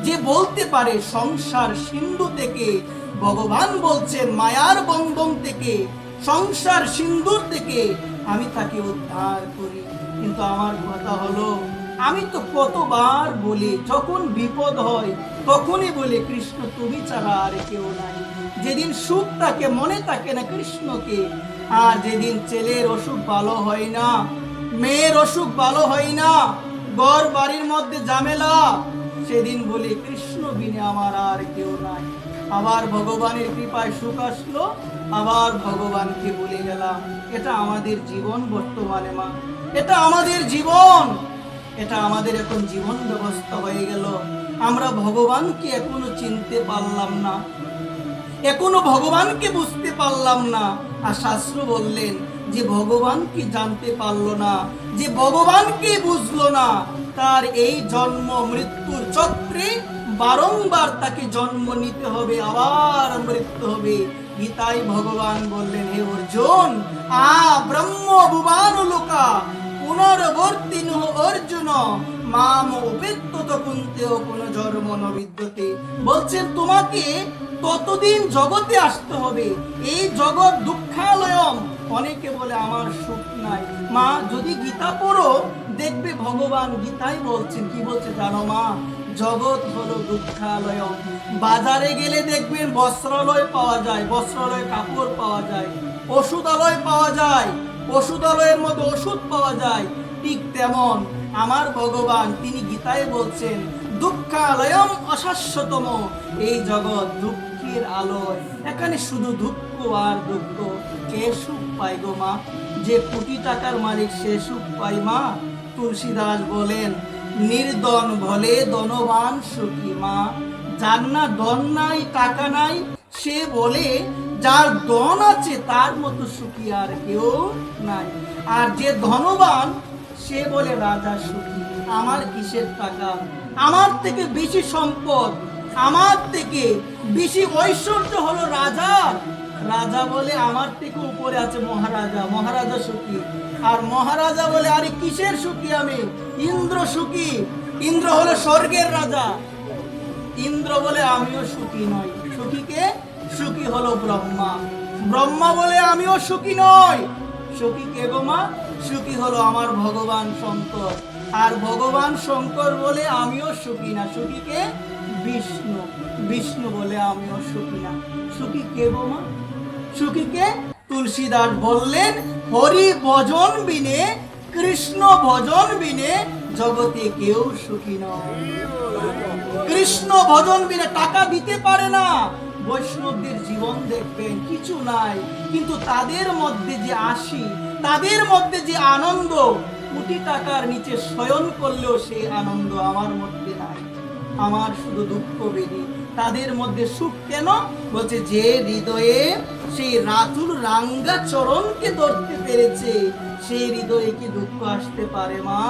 যে বলতে পারে সংসার সিন্ধু থেকে, ভগবান বলছেন মায়ার বন্ধন থেকে, সংসার সিন্ধুর থেকে আমি তাকে উদ্ধার করি। কিন্তু আমার কথা হলো আমি তো কতবার বলি যখন বিপদ হয় তখনই বলি কৃষ্ণ তুমি ছাড়া আর কেউ নাই। যেদিন সুখ থাকে মনে থাকে না কৃষ্ণকে, আর যেদিন ছেলের অসুখ ভালো হয় না, মেয়ের অসুখ ভালো হয় না, ঘর বাড়ির মধ্যে ঝামেলা, সেদিন বলি কৃষ্ণ বিনে আমার আর কেউ নাই। আবার ভগবানের কৃপায় সুখ আসলো, আবার ভগবানকে ভুলে গেলাম। এটা আমাদের জীবন বর্তমানে মা, এটা আমাদের জীবন, এটা আমাদের এখন জীবন ব্যবস্থা হয়ে গেল। আমরা ভগবানকে এখনো চিনতে পারলাম না, এখনো ভগবানকে বুঝতে পারলাম না। আর শাস্ত্র বললেন যে ভগবানকে জানতে পারলো না, যে ভগবানকে বুঝলো না, তার এই জন্ম মৃত্যুর চক্রে বারংবার তাকে জন্ম নিতে হবে, আবার মৃত্যু হবে। গীতায় ভগবান বললেন, হে অর্জুন, ব্রহ্ম ভুবান লোকা পুনর্বর্তিন অর্জুন মাম উপেত্তত কুন্তেও পুনর্জন্ম ন বিদ্যতে। বলছেন তোমাকে ততদিন জগতে আসতে হবে, এই জগৎ দুঃখালয়ম। অনেকে বলে আমার সুখ নাই। মা যদি গীতা পড়ো দেখবে ভগবান গীতায় বলছেন, কি বলছে জানো মা? জগৎ হলো দুঃখালয়। বাজারে গেলে দেখবেন বস্ত্রালয় পাওয়া যায়, বস্ত্রালয়ে কাপড় পাওয়া যায়, ওষুধালয় পাওয়া যায়, ওষুধালয়ের মধ্যে ওষুধ পাওয়া যায়। ঠিক তেমন আমার ভগবান তিনি গীতায় বলছেন দুঃখালয়ম অশাশ্বতম, এই জগৎ দুঃখের আলয়, এখানে শুধু দুঃখ আর দুঃখ। কে সুখ পায় গো মা? যে কোটি টাকার মালিক সে সুখ পায় মা? তুলসীদাস বলেন নির্ধন ভলে ধনবান সুখী মা। যার না ধন নাই টাকা নাই সে বলে যার ধন আছে তার মতো সুখী আর কেউ নাই। আর যে ধনবান সে বলে রাজা সুখী। আমার কিসের টাকা? আমার থেকে বেশি সম্পদ, আমার থেকে বেশি ঐশ্বর্য হলো রাজার। রাজা বলে আমার থেকে উপরে আছে মহারাজা, মহারাজা সুখী। আর মহারাজা বলে আরে কিসের সুখী আমি? ইন্দ্র সুখী, ইন্দ্র হলো স্বর্গের রাজা। ইন্দ্র বলে আমিও সুখী নই। সুখী কে? সুখী হলো ব্রহ্মা। ব্রহ্মা বলে আমিও সুখী নই। সুখী কে গো মা? সুখী হলো আমার ভগবান শঙ্কর। আর ভগবান শঙ্কর বলে আমিও সুখী না। সুখী কে? বিষ্ণু। বিষ্ণু বলে আমিও সুখী না। সুখী কে গো মা? সুখী কে? তুলসীদাস বললেন হরি ভজন বিনে, কৃষ্ণ ভজন বিনে জগতে কেউ সুখী নয়। কৃষ্ণ ভজন বিনে টাকা দিতে পারে না। বৈষ্ণবদের জীবন দেখবেন কিছু নাই, কিন্তু তাদের মধ্যে যে আসি, তাদের মধ্যে যে আনন্দ, কোটি টাকার নিচে শয়ন করলেও সেই আনন্দ আমার মধ্যে নাই। আমার শুধু দুঃখ বেদি। তাদের মধ্যে সুখ কেন? বলছে যে হৃদয়ে সেই রাতুল রাঙ্গা চরণকে ধরতে পেরেছে, সেই হৃদয়ে কি দুঃখ আসতে পারে মা?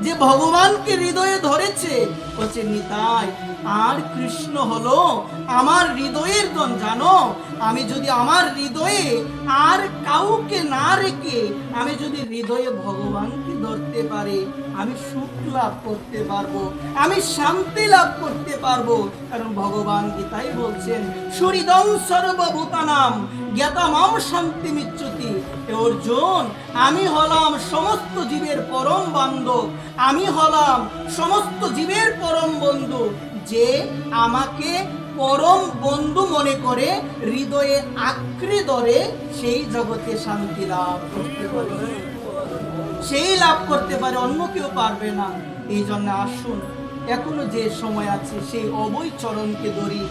যে ভগবানকে হৃদয়ে ধরেছে, বলছে নিতাই আর কৃষ্ণ হলো আমার হৃদয়ের ধন। জানো, আমি যদি আমার হৃদয়ে আর কাউকে না রেখে আমি যদি হৃদয়ে ভগবানকে ধরতে পারি, আমি সুখ লাভ করতে পারবো, আমি শান্তি লাভ করতে পারবো। কারণ ভগবান গীতাই বলছেন সুহৃদং সর্বভূতানাম জ্ঞাতামাম শান্তি মিচ্যতি। অর্জুন, আমি হলাম সমস্ত জীবের পরম বান্ধব, আমি হলাম সমস্ত জীবের পরম বন্ধু। যে আমাকে পরম বন্ধু মনে করে হৃদয়ে আঁকড়ে ধরে, সেই জগতে শান্তি লাভ করতে পারে, সেই লাভ করতে পারে, অন্য কেউ পারবে না। এই জন্য আসুন, এখনো যে সময় আছে সেই অভয় চরণকে ধরি।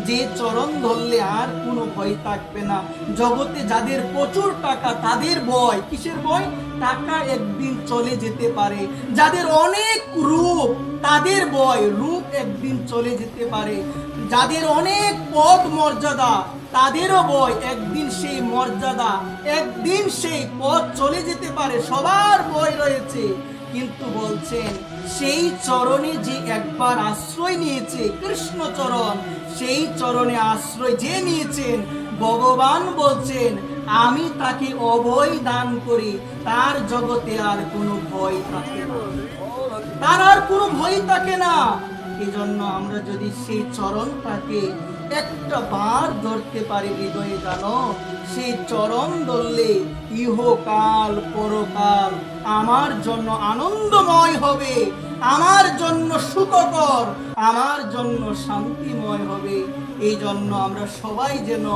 যে চরণ ধরলে আর কোনো ভয় থাকবে না। জগতে যাদের প্রচুর টাকা তাদের ভয়, কিসের ভয়? টাকা একদিন চলে যেতে পারে। যাদের অনেক রূপ তাদের ভয়, রূপ একদিন চলে যেতে পারে। যাদের অনেক পদ মর্যাদা তাদেরও ভয়, একদিন সেই মর্যাদা, একদিন সেই পদ চলে যেতে পারে। সবার ভয় রয়েছে, কিন্তু বলছেন সেই চরণে যে একবার আশ্রয় নিয়েছে, কৃষ্ণ চরণ, সেই চরণে আশ্রয় যে নিয়েছেন, ভগবান বলছেন আমি তাকে অভয় দান করি, তার জগতে আর কোনো ভয় থাকে না, তার আর কোনো ভয় থাকে না। এই জন্য আমরা যদি সেই চরণটাকে একটা বার ধরতে পারি হৃদয়ে, জানো সেই চরণ ধরলে ইহকাল পরকাল আমার জন্য আনন্দময় হবে, আমার জন্য সুখকর, আমার জন্য শান্তিময় হবে। এই জন্য আমরা সবাই যেন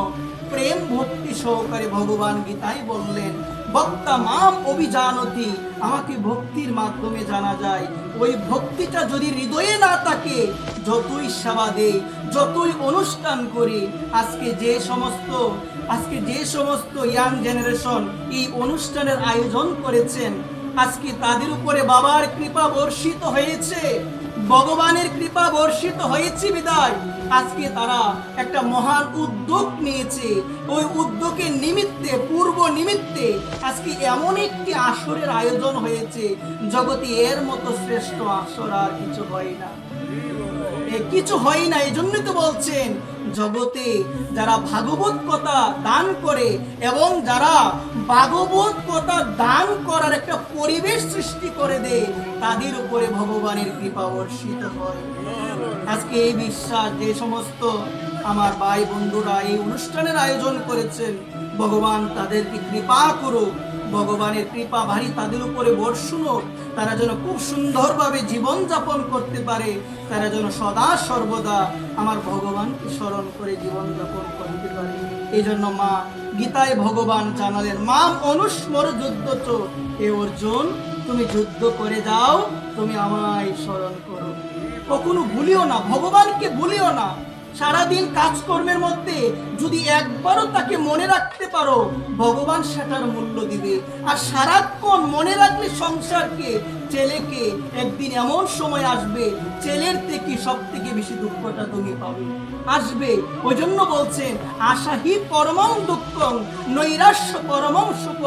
প্রেম ভক্তি সহকারে, ভগবান গীতায় বললেন ভক্তা মাম অভিজানতি, আমাকে ভক্তির মাধ্যমে জানা যায়। ওই ভক্তিটা যদি হৃদয়ে না থাকে, যতই সেবা দেই, যতই অনুষ্ঠান করি, আজকে যে সমস্ত ইয়াং জেনারেশন এই অনুষ্ঠানের আয়োজন করেছেন, আজকে তাদের উপরে বাবার কৃপা বর্ষিত হয়েছে। ভগবানের কৃপা বর্ষিত হয়েছে বিদায় আজকে তারা একটা মহান উদ্যোগ নিয়েছে। ওই উদ্যোগের নিমিত্তে, পূর্ব নিমিত্তে আজকে এমন একটি আসরের আয়োজন হয়েছে, জগতে এর মতো শ্রেষ্ঠ আসর আর কিছু হয় না, কিছু হয় না। এই জন্যই তো বলছেন জগতে যারা ভাগবত কথা দান করে এবং যারা ভাগবত কথা দান করার একটা পরিবেশ সৃষ্টি করে দেয়, তাদের উপরে ভগবানের কৃপা বর্ষিত হয়। আজকে এই বিশ্বাস, যে সমস্ত আমার ভাই বন্ধুরা এই অনুষ্ঠানের আয়োজন করেছেন, ভগবান তাদেরকে কৃপা করুক, ভগবানের কৃপা ভারী তাদের উপরে বর্ষণ হোক, তারা যেন খুব সুন্দরভাবে জীবন যাপন করতে পারে, তারা যেন সদা সর্বদা আমার ভগবানকে স্মরণ করে জীবন যাপন করতে পারে। এই জন্য মা গীতায় ভগবান জানালেন, মাম অনুস্মর যুদ্ধ চো, হে অর্জুন তুমি যুদ্ধ করে যাও, তুমি আমায় স্মরণ করো, কখনো ভুলিও না, ভগবানকে ভুলিও না। সারাদিন কাজকর্মের মধ্যে যদি একবারও তাকে মনে রাখতে পারো, ভগবান সেটার মূল্য দিবে। আর সারাক্ষণ মনে রাখলে সংসারকে, ছেলেকে, একদিন এমন সময় আসবে ছেলের থেকে সব থেকে বেশি দুঃখটা তুমি পাবে, আসবে। ওই জন্য বলছেন আশাহি পরমং দুঃখং নৈরাশ্য পরমং সুখ।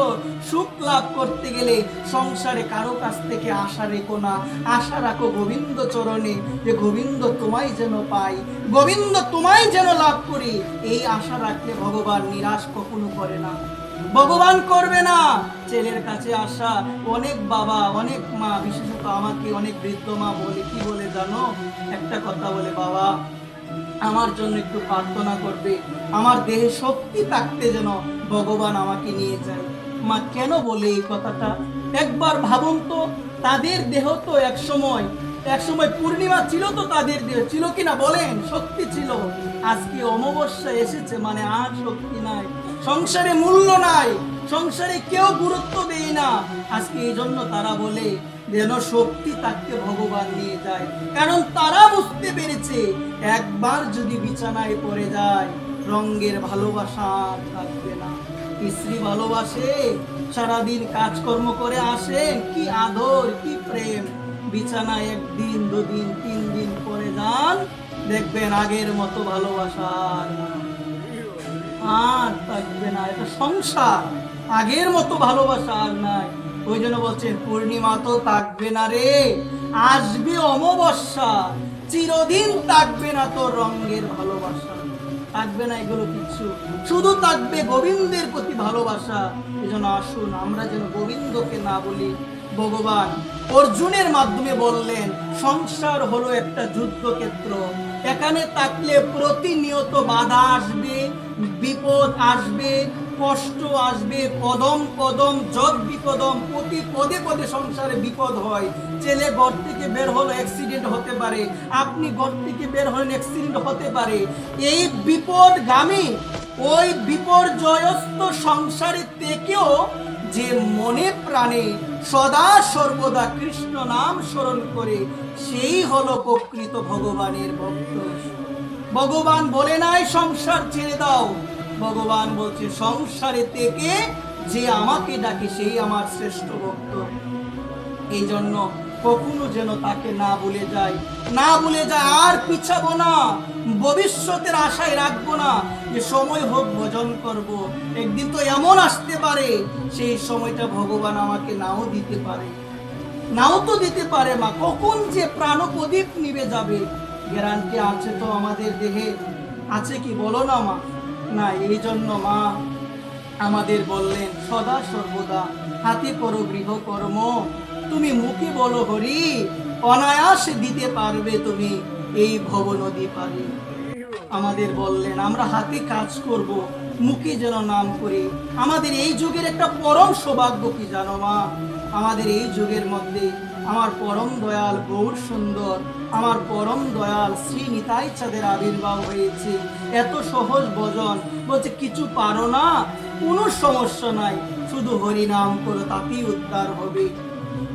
সুখ লাভ করতে গেলে সংসারে কারো কাছ থেকে আশা রেখো না, আশা রাখো গোবিন্দ চরণে, যে গোবিন্দ তোমায় যেন পাই, গোবিন্দ তোমায় যেন লাভ করি। এই আশা রাখলে ভগবান নিরাশ কখনো করে না, ভগবান করবে না। ছেলের কাছে আসা, অনেক বাবা, অনেক মা, বিশেষত আমাকে অনেক বৃদ্ধ মা বলে, কি বলে জানো, একটা কথা বলে, বাবা আমার জন্য একটু প্রার্থনা করবে, আমার দেহে শক্তি থাকতে যেন ভগবান আমাকে নিয়ে যায়। মা কেন বলে এই কথাটা একবার ভাবুন তো। তাদের দেহ তো এক সময় পূর্ণিমা ছিল, তো তাদের দেহ ছিল কিনা বলেন, শক্তি ছিল। আজকে অমাবস্যা এসেছে মানে আর শক্তি নাই, সংসারে মূল্য নাই, সংসারে কেউ গুরুত্ব দেয় না। আজকে এই জন্য তারা বলে যেন শক্তি তাকে ভগবান নিয়ে যায়, কারণ তারা বুঝতে পেরেছে একবার যদি বিছানায় পড়ে যায় রঙের ভালোবাসা থাকবে না। স্ত্রী ভালোবাসে, সারাদিন কাজকর্ম করে আসেন, কি আদর, কি প্রেম, বিছানায় একদিন, দুদিন, 3 দিন পরে যান, দেখবেন আগের মতো ভালোবাসা আর থাকবে না। এটা সংসার, আগের মতো ভালোবাসা আর নাই। ওই জন্য বলছেন পূর্ণিমা তো থাকবে না রে, আসবে অমাবস্যা, চিরদিন থাকবে না তোর রঙের ভালোবাসা, থাকবে না এগুলো কিছু, শুধু থাকবে গোবিন্দের প্রতি ভালোবাসা। এই জন্য আসুন আমরা যেন গোবিন্দকে না বলি। ভগবান অর্জুনের মাধ্যমে বললেন সংসার হলো একটা যুদ্ধক্ষেত্র, এখানে থাকলে প্রতিনিয়ত বাধা আসবে, বিপদ আসবে, কষ্ট আসবে, কদম কদম জগ বিপদম, প্রতি পদে পদে সংসারে বিপদ হয়। ছেলে ঘর থেকে বের হলো, অ্যাক্সিডেন্ট হতে পারে, আপনি ঘর থেকে বের হলেন, অ্যাক্সিডেন্ট হতে পারে। এই বিপদগামী, ওই বিপর্যয়স্ত সংসারে থেকেও যে মনে প্রাণে সদা সর্বদা কৃষ্ণ নাম স্মরণ করে, সেই হলো প্রকৃত ভগবানের ভক্ত। ভগবান বলে নাই সংসার ছেড়ে দাও, ভগবান বলছে সংসারে থেকে যে আমাকে ডাকে সেই আমার শ্রেষ্ঠ ভক্ত। এই জন্য কখনো যেন তাকে না ভুলে যায়, না ভুলে যায়, আর পিছাবো না, ভবিষ্যতের আশায় রাখবো না যে সময় হোক ভজন করব। একদিন তো এমন আসতে পারে সেই সময়টা ভগবান আমাকে নাও দিতে পারে, নাও তো দিতে পারে। মা কখন যে প্রাণ প্রদীপ নিভে যাবে গ্যারান্টি আছে তো আমাদের দেহে, আছে কি বলো না মা? না, এই জন্য মা আমাদের বললেন সদা সর্বদা হাতে করো গৃহকর্ম, তুমি মুখে বলো হরি, অনায়াসে দিতে পারবে তুমি এই ভব নদী পারে। আমাদের বললেন আমরা হাতে কাজ করব, মুখে যেন নাম করি। আমাদের এই যুগের একটা পরম সৌভাগ্য কি জানো মা? আমাদের এই যুগের মধ্যে আমার পরম দয়াল গৌর সুন্দর, আমার পরম দয়াল শ্রী নিতাই চাঁদের আবির্ভাব হয়েছে। এত সহজ ভজন, বলছে কিছু পারো না, কোনো সমস্যা নাই, শুধু হরি নাম করো, তাতেই উদ্ধার হবে,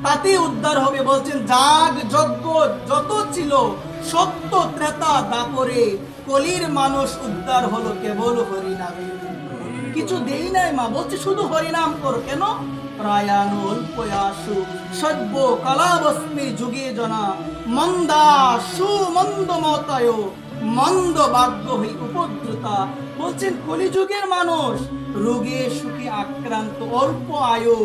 তাতেই উদ্ধার হবে। বলছেন যাগ যজ্ঞ যত ছিল সত্য ত্রেতা দাপরে, কলির মানুষ উদ্ধার হলো কেবল হরি নামে। কিছু দেই নাই মা, বলছে শুধু হরি নাম করো। কেন? প্রায়ান অল্পয়াসু সভ্য কালাবস্মী যুগে জনা মন্দা সুমন্দ মতায় মন্দ ভাগ্য হই উপদ্রুতা। বলছেন কলিযুগের মানুষ রোগে সুখে আক্রান্ত, অল্প আয়ু,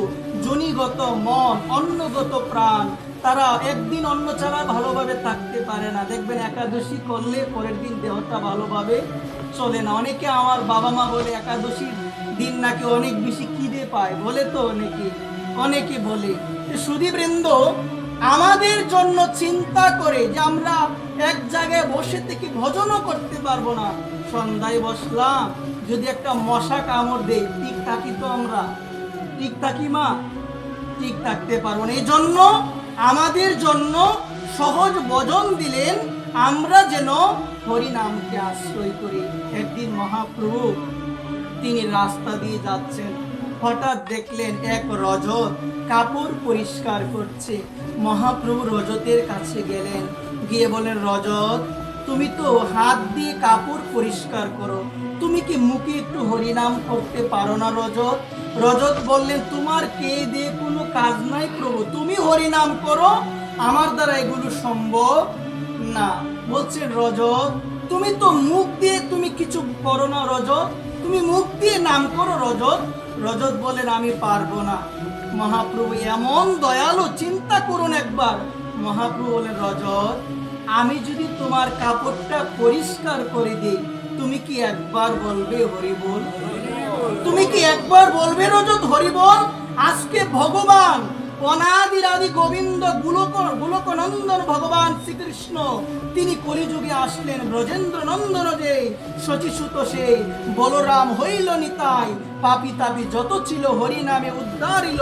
জনিগত মন, অন্নগত প্রাণ, তারা একদিন অন্ন ছাড়া ভালোভাবে থাকতে পারে না। দেখবেন একাদশী করলে পরের দিন দেহটা ভালোভাবে চলে না। অনেকে আমার বাবা মা বলে একাদশীর দিন নাকি অনেক বেশি খিদে পায়, বলে তো অনেকে বলে। সুধীবৃন্দ, আমাদের জন্য চিন্তা করে যে আমরা এক জায়গায় বসে থেকে ভজনও করতে পারবো না, সন্ধ্যায় বসলাম, যদি একটা মশা কামড় দেয় ঠিক থাকি তো আমরা? ঠিক থাকি মা? ঠিক থাকতে পারবো না। এই জন্য আমাদের জন্য সহজ ভজন দিলেন, আমরা যেন হরি নামকে আশ্রয় করি। একদিন মহাপ্রভু তিনি রাস্তা দিয়ে যাচ্ছেন, হঠাৎ দেখলেন এক রজত কাপড় পরিষ্কার করছে। মহাপ্রভু রজতের কাছে গেলেন, গিয়ে বলেন, রজত, তুমি তো হাত দিয়ে কাপড় পরিষ্কার করো, তুমি কি মুখে একটু হরিনাম করতে পারো না রজত? রজত বললেন, তোমার কে দিয়ে কোনো কাজ নাই প্রভু, তুমি হরিনাম করো, আমার দ্বারা এগুলো সম্ভব না। বলছেন, রজত, তুমি তো মুখ দিয়ে তুমি কিছু করো না রজত, তুমি মুখ দিয়ে নাম করো রজত। রজত বলেন, আমি পারবো না। মহাপ্রভু এমন দয়ালু, চিন্তা করুন একবার। মহাপ্রভু বলেন, রজত, আমি যদি তোমার কাপড়টা পরিষ্কার করে দিই, তুমি কি একবার বলবে হরি বল? তুমি কি একবার বলবে রজত হরি বল? আজকে ভগবান অনাদির আদি গোবিন্দ গোলকনন্দন ভগবান শ্রীকৃষ্ণ তিনি কলিযুগে আসলেন, ব্রজেন্দ্র নন্দন যে শচীসুত সে বলরাম হইল নিতাই, পাপি তাপি যত ছিল হরি নামে উদ্ধারিল,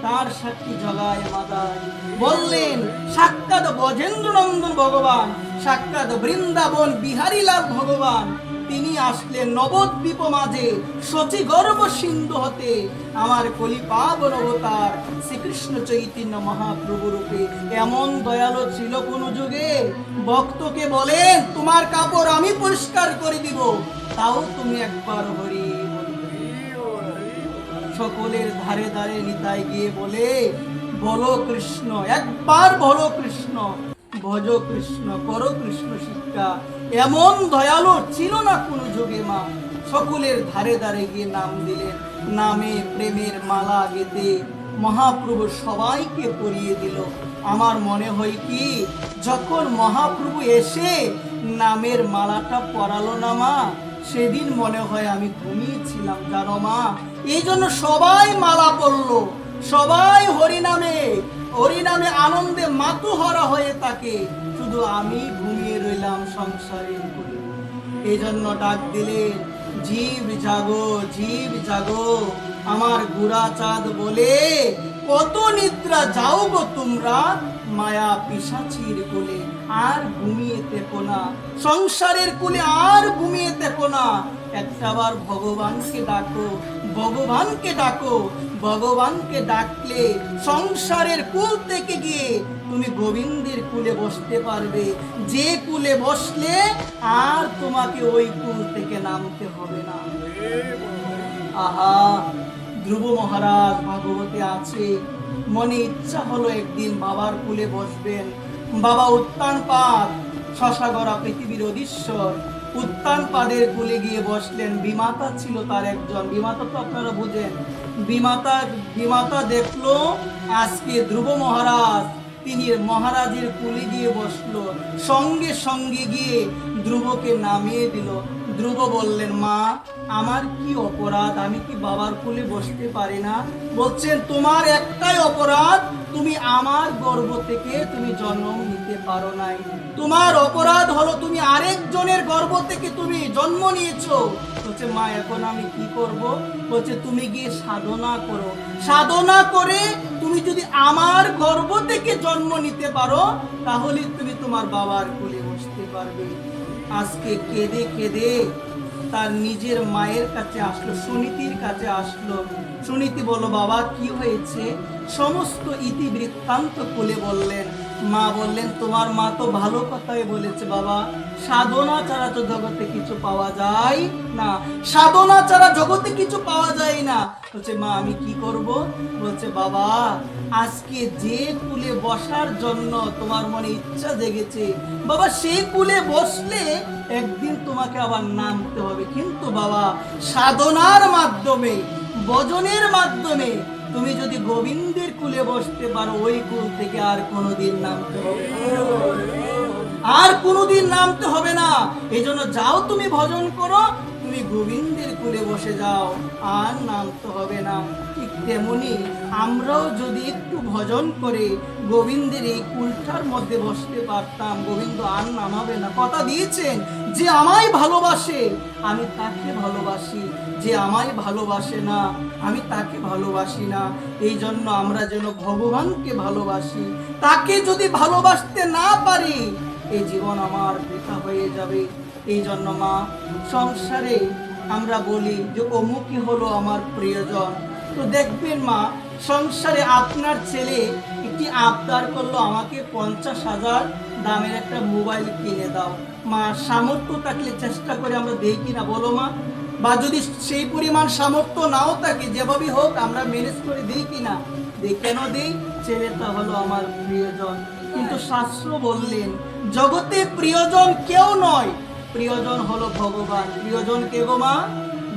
তার সাক্ষী জগায় মাদায়। বললেন সাক্ষাৎ ব্রজেন্দ্র নন্দন ভগবান, সাক্ষাৎ বৃন্দাবন বিহারীলাল ভগবান, তিনি আসলেন নবদ্বীপ মাঝে শচী গর্ভ সিন্ধু হতে, আমার কলি পাবন অবতার শ্রীকৃষ্ণ চৈতন্য মহাপ্রভু রূপে। এমন দয়ালু ছিল কোন যুগে, ভক্তকে বলেন, তোমার কাপড় আমি পরিষ্কার করে দিব, তাও তুমি একবার হরি বলবে। সকলের ধারে ধারে নিতাই গিয়ে বলে, বলো কৃষ্ণ, একবার বলো কৃষ্ণ, ভজ কৃষ্ণ, করো কৃষ্ণ শিক্ষা। এমন দয়ালু ছিল না কোন যুগে মা। সকলের ধারে ধারে গিয়ে নাম দিলেন, নামে প্রেমের মালা গেতে মহাপ্রভু সবাইকে পরিয়ে দিল। আমার মনে হয় কি, যখন মহাপ্রভু এসে নামের মালাটা পরালো না মা, সেদিন মনে হয় আমি ঘুমিয়েছিলাম জানো মা। এই জন্য সবাই মালা পরলো, সবাই হরিনামে আনন্দে মাতুহারা হয়ে থাকে, শুধু আমি ঘুমিয়ে রইলাম সংসারের কোলে। এই জন্য ডাক দিলেন, জীব জাগো, জীব জাগো, আমার গুড়া চাঁদ বলে, কত নিদ্রা যাও গো তোমরা মায়া পিশাচির কোলে। আর ঘুমিয়ে থেকো না, সংসারের কোলে আর ঘুমিয়ে থেকো না, একটাবার ভগবানকে ডাকো, ভগবানকে ডাকো। ভগবানকে ডাকলে সংসারের কুল থেকে গিয়ে তুমি গোবিন্দের কুলে বসতে পারবে, যে কুলে বসলে আর তোমাকে ওই কুল থেকে নামতে হবে না। আহা, ধ্রুব মহারাজ ভাগবতে আছে, মনে ইচ্ছা হলো একদিন বাবার কুলে বসবেন। বাবা উত্তানপাদ, শশাগড়া পৃথিবীর অধীশ্বর, উত্তানপাদের কুলে গিয়ে বসলেন। বিমাতা ছিল তার একজন, বিমাতা তো আপনারা বুঝেন। বিমাতা দেখলো আজকে ধ্রুব মহারাজ, তিনি মহারাজের কুলে গিয়ে বসলো, সঙ্গে সঙ্গে গিয়ে ধ্রুবকে নামিয়ে দিল। ধ্রুব বললেন, মা, আমার কি অপরাধ, আমি কি বাবার কুলে বসতে পারি না? বলছেন, তোমার একটাই অপরাধ, তুমি আমার গর্ভ থেকে তুমি জন্ম নিতে পারো নাই। তোমার অপরাধ হলো তুমি আরেকজনের গর্ভ থেকে তুমি জন্ম নিয়েছো। বলছে, মা, এখন আমি কি করব? বলছে, তুমি গিয়ে সাধনা করো, সাধনা করে তুমি যদি আমার গর্ভ থেকে জন্ম নিতে পারো, তাহলে তুমি তোমার বাবার কোলে বসতে পারবে। আজকে কেঁদে কেঁদে তার নিজের মায়ের কাছে আসলো, সুনীতির কাছে আসলো। সুনীতি বলল, বাবা কি হয়েছে? সমস্ত ইতিবৃত্তান্ত খুলে বললেন। মা বললেন, তোমার মা তো ভালো কথাই বলেছে বাবা, সাধনা ছাড়া তো জগতে কিছু পাওয়া যায় না, সাধনা ছাড়া জগতে কিছু পাওয়া যায় না। বলছে, মা আমি কি করব? বলছে, বাবা আজকে যে কুলে বসার জন্য তোমার মনে ইচ্ছা জেগেছে বাবা, সেই কুলে বসলে একদিন তোমাকে আবার নামতে হবে, কিন্তু বাবা সাধনার মাধ্যমে, ভজনের মাধ্যমে তুমি যদি গোবিন্দের কুলে বসতে পারো, ওই কুল থেকে আর কোনোদিন নামতে হবে না, আর কোনোদিন নামতে হবে না। এই জন্য যাও তুমি ভজন করো, তুমি গোবিন্দের কুলে বসে যাও, আর নামতে হবে না। ঠিক তেমনি আমরাও যদি একটু ভজন করে গোবিন্দের এই কুলটার মধ্যে বসতে পারতাম, গোবিন্দ আর নামাবে না। কথা দিয়েছেন, যে আমায় ভালোবাসে আমি তাকে ভালোবাসি, যে আমায় ভালোবাসে না আমি তাকে ভালোবাসি না। এই জন্য আমরা যেন ভগবানকে ভালোবাসি, তাকে যদি ভালোবাসতে না পারি এই জীবন আমার বৃথা হয়ে যাবে। এই জন্য মা, সংসারে আমরা বলি যে অমুকই হলো আমার প্রিয়জন, তো দেখবেন মা, সংসারে আপনার ছেলে একটি আবদার করলো, আমাকে 50,000 দামের একটা মোবাইল কিনে দাও। মা সামর্থ্য থাকলে চেষ্টা করে আমরা দেই কিনা বলো মা? বা যদি সেই পরিমাণ সামর্থ্য নাও থাকে, যেভাবেই হোক আমরা ম্যানেজ করে দিই কিনা? দেই। কেন দেই? ছেলেটা হলো আমার প্রিয়জন। কিন্তু শাস্ত্র বললেন, জগতে প্রিয়জন কেউ নয়, প্রিয়জন হলো ভগবান। প্রিয়জন কে গো মা?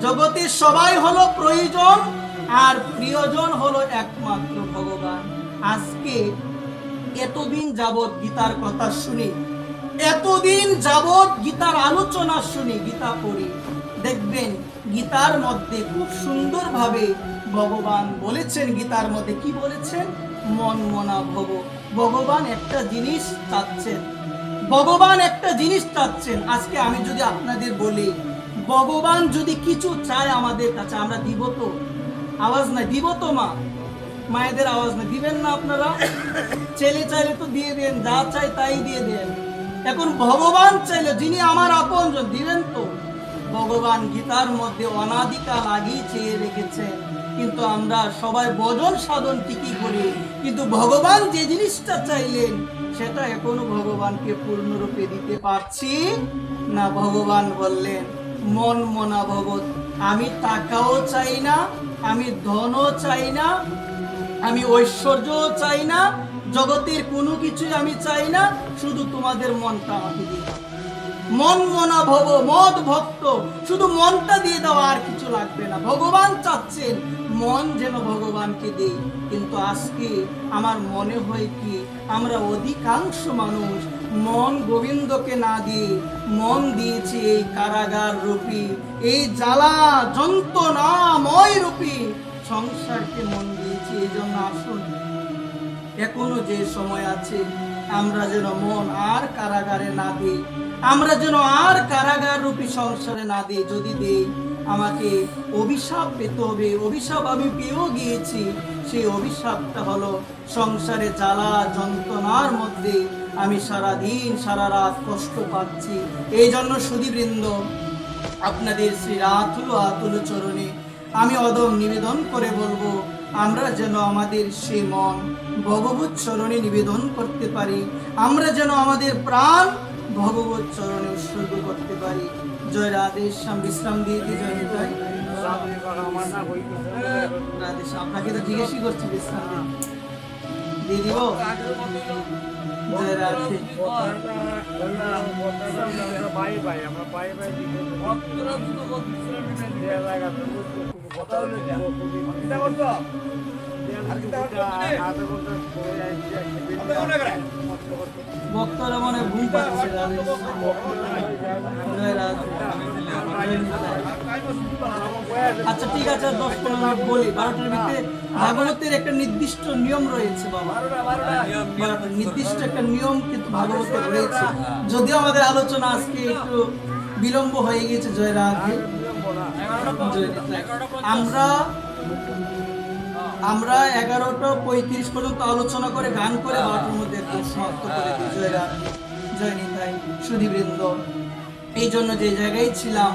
জগতে সবাই হলো প্রয়োজন, আর প্রিয়জন হলো একমাত্র ভগবান। আজকে এতদিন যাবৎ গীতার কথা শুনি, এতদিন যাবৎ গীতার আলোচনা শুনি, গীতা পড়ি, দেখবেন গীতার মধ্যে খুব সুন্দরভাবে ভগবান বলেছেন। গীতার মধ্যে কি বলেছেন? মন মনা ভব। ভগবান একটা জিনিস চাচ্ছেন, ভগবান একটা জিনিস চাচ্ছেন। আজকে আমি যদি আপনাদের বলি, ভগবান যদি কিছু চায় আমাদের কাছে, আমরা দিব তো? আওয়াজ নাই, দিব তো মা? মায়েদের আওয়াজ নাই, দিবেন না আপনারা? ছেলে চাইলে তো দিয়ে দেন, যা চাই তাই দিয়ে দেন। এখন ভগবান চাইলে, যিনি আমার আপনজন, দিবেন তো? ভগবান গীতার মধ্যে অনাদিকাল আগেই চেয়ে রেখেছেন, কিন্তু আমরা সবাই ভজন সাধন ঠিকই করি, কিন্তু ভগবান যে জিনিসটা চাইলেন সেটা এখনো ভগবানকে পূর্ণরূপে দিতে পারছি না। ভগবান বললেন, মন মনা ভগত, আমি টাকাও চাই না, আমি ধনও চাই না, আমি ঐশ্বর্যও চাই না, জগতের কোনো কিছুই আমি চাই না, শুধু তোমাদের মনটা আমাকে দিয়ে দাও। মন মনা ভব, মদ ভক্ত, শুধু মনটা দিয়ে দাও, আর কিছু লাগবে না। ভগবান চাচ্ছেন মন যেন ভগবানকে দেই। কিন্তু আজকে আমার মনে হয় কি, আমরা অধিকাংশ মানুষ মন গোবিন্দকে না দিয়ে মন দিয়েছি এই কারাগার রূপী, এই জ্বালা যন্ত্রণাময় রূপী সংসারকে মন দিয়েছি। এই জন্য আসুন, এখনো যে সময় আছে, আমরা যেন মন আর কারাগারে না দিই, আমরা যেন আর কারাগার রূপী সংসারে না দিই। যদি দেই আমাকে অভিশাপ পেতে হবে। অভিশাপ আমি পেয়েও গিয়েছি, সেই অভিশাপটা হলো সংসারে জ্বালা যন্ত্রণার মধ্যে আমি সারা দিন সারা রাত কষ্ট পাচ্ছি। এই জন্য সুধীবৃন্দ, আপনাদের শ্রী আতুল চরণে আমি অদম নিবেদন করে বলবো, আমরা যেন আমাদের সেই মন ভগবত চরণে নিবেদন করতে পারি, আমরা যেন আমাদের প্রাণ ভগবত চরণে উৎসর্গ করতে পারি। জয় রাধে শ্যাম। বিশ্রাম দিয়ে দিই। জয় নিতাই। রাধে শ্যাম। আপনাকে তো জিজ্ঞেসই করছি, বিশ্রাম দিয়ে দিব। জয় রাধে। ভক্তরা মনে ঘুম পাচ্ছে। আচ্ছা ঠিক আছে, 10-15 মিনিট বলি। 12টার ভিতরে ভাগবতের একটা নির্দিষ্ট নিয়ম রয়েছে বাবা, 12টার নির্দিষ্ট একটা নিয়ম কিন্তু ভাগবতের রয়েছে। যদিও আমাদের আলোচনা আজকে একটু বিলম্ব হয়ে গেছে। জয় রাধে। আমরা 11:35 পর্যন্ত আলোচনা করে গান করে 12টার মধ্যে একদম সমাপ্ত করে দিই। জয় রাধে। জয় নিতাই। সুধীবৃন্দ, এই জন্য যে জায়গায় ছিলাম,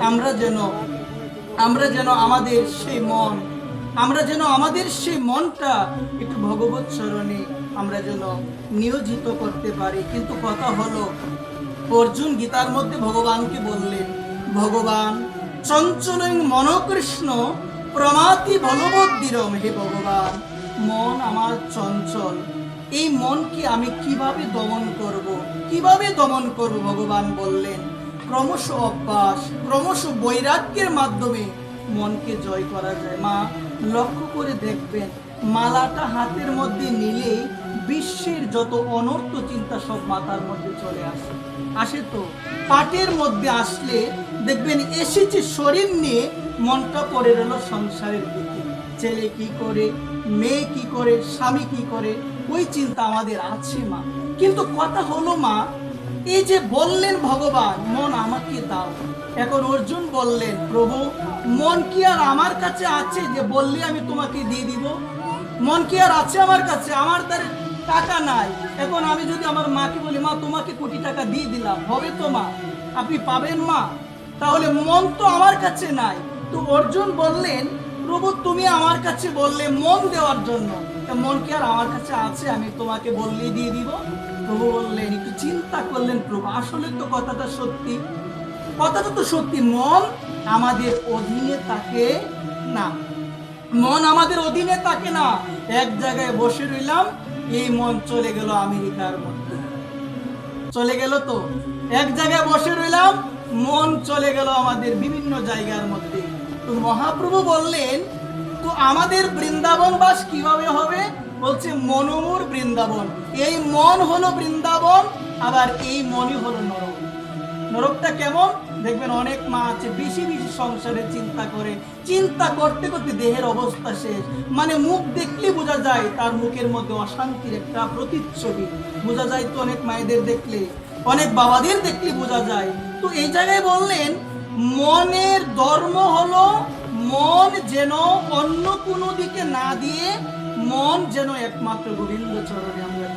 আমরা যেন আমাদের সেই মন, আমরা যেন আমাদের সেই মনটা একটু ভগবত চরণে আমরা যেন নিয়োজিত করতে পারি। কিন্তু কথা হলো, অর্জুন গীতার মধ্যে ভগবানকে বললেন, ভগবান চঞ্চলং মনকৃষ্ণ প্রমাতি বলবদ্দিরম, হে ভগবান মন আমার চঞ্চল, এই মনকে আমি কিভাবে দমন করব, কিভাবে দমন করব? ভগবান বললেন ক্রমশ অভ্যাস, ক্রমশ বৈরাগ্যের মাধ্যমে মনকে জয় করা যায়। মা লক্ষ্য করে দেখবেন, মালাটা হাতের মধ্যে নিলেই বিশ্বের যত অনর্থ চিন্তা সব মাথার মধ্যে চলে আসে। আসে তো পাটের মধ্যে আসলে দেখবেন এসেছে শরীর নিয়ে, মনটা পড়ে রইল সংসারের দিকে। ছেলে কি করে, মেয়ে কি করে, স্বামী কি করে, ওই চিন্তা আমাদের আছে মা। কিন্তু কথা হলো মা, এই যে বললেন ভগবান মন আমাকে দাও, এখন অর্জুন বললেন প্রভু মন কি আর আমার কাছে আছে যে বললে আমি তোমাকে দিয়ে দিব? মন কি আর আছে আমার কাছে? আমার তার টাকা নাই। এখন আমি যদি আমার মাকে বলি মা তোমাকে কোটি টাকা দিয়ে দিলাম, হবে তো মা? আপনি পাবেন মা? তাহলে মন তো আমার কাছে নাই। তো অর্জুন বললেন প্রভু তুমি আমার কাছে বললে মন দেওয়ার জন্য, মন কি আর আমার কাছে আছে আমি তোমাকে বললেই দিয়ে দিব? প্রভু বললেন, একটু চিন্তা করলেন প্রভু, আসলে তো কথাটা সত্যি, কথাটা তো সত্যি, মন আমাদের অধীনে থাকে না, মন আমাদের অধীনে থাকে না। এক জায়গায় বসে রইলাম, এই মন চলে গেল আমেরিকার মধ্যে, চলে গেল তো। এক জায়গায় বসে রইলাম, মন চলে গেল আমাদের বিভিন্ন জায়গার মধ্যে। তো মহাপ্রভু বললেন তো আমাদের বৃন্দাবন বাস কিভাবে হবে? বলছে মনোমূর বৃন্দাবন, এই মন হলো বৃন্দাবন, আবার এই মনই হলো নরক। নরকটা কেমন দেখবেন, অনেক মা আছে বেশি বেশি সংসারে চিন্তা করে, চিন্তা করতে করতে দেহের অবস্থা শেষ, মানে মুখ দেখলে বোঝা যায় তার মুখের মধ্যে অশান্তির একটা প্রতিচ্ছবি বোঝা যায়। তো অনেক মায়েদের দেখলে, অনেক বাবাদের দেখলে বোঝা যায়। তো এই জায়গায় বললেন মনের ধর্ম হলো মন যেন অন্য কোনো দিকে না দিয়ে, মন যেন একমাত্র গোবিন্দ চরণে আমরা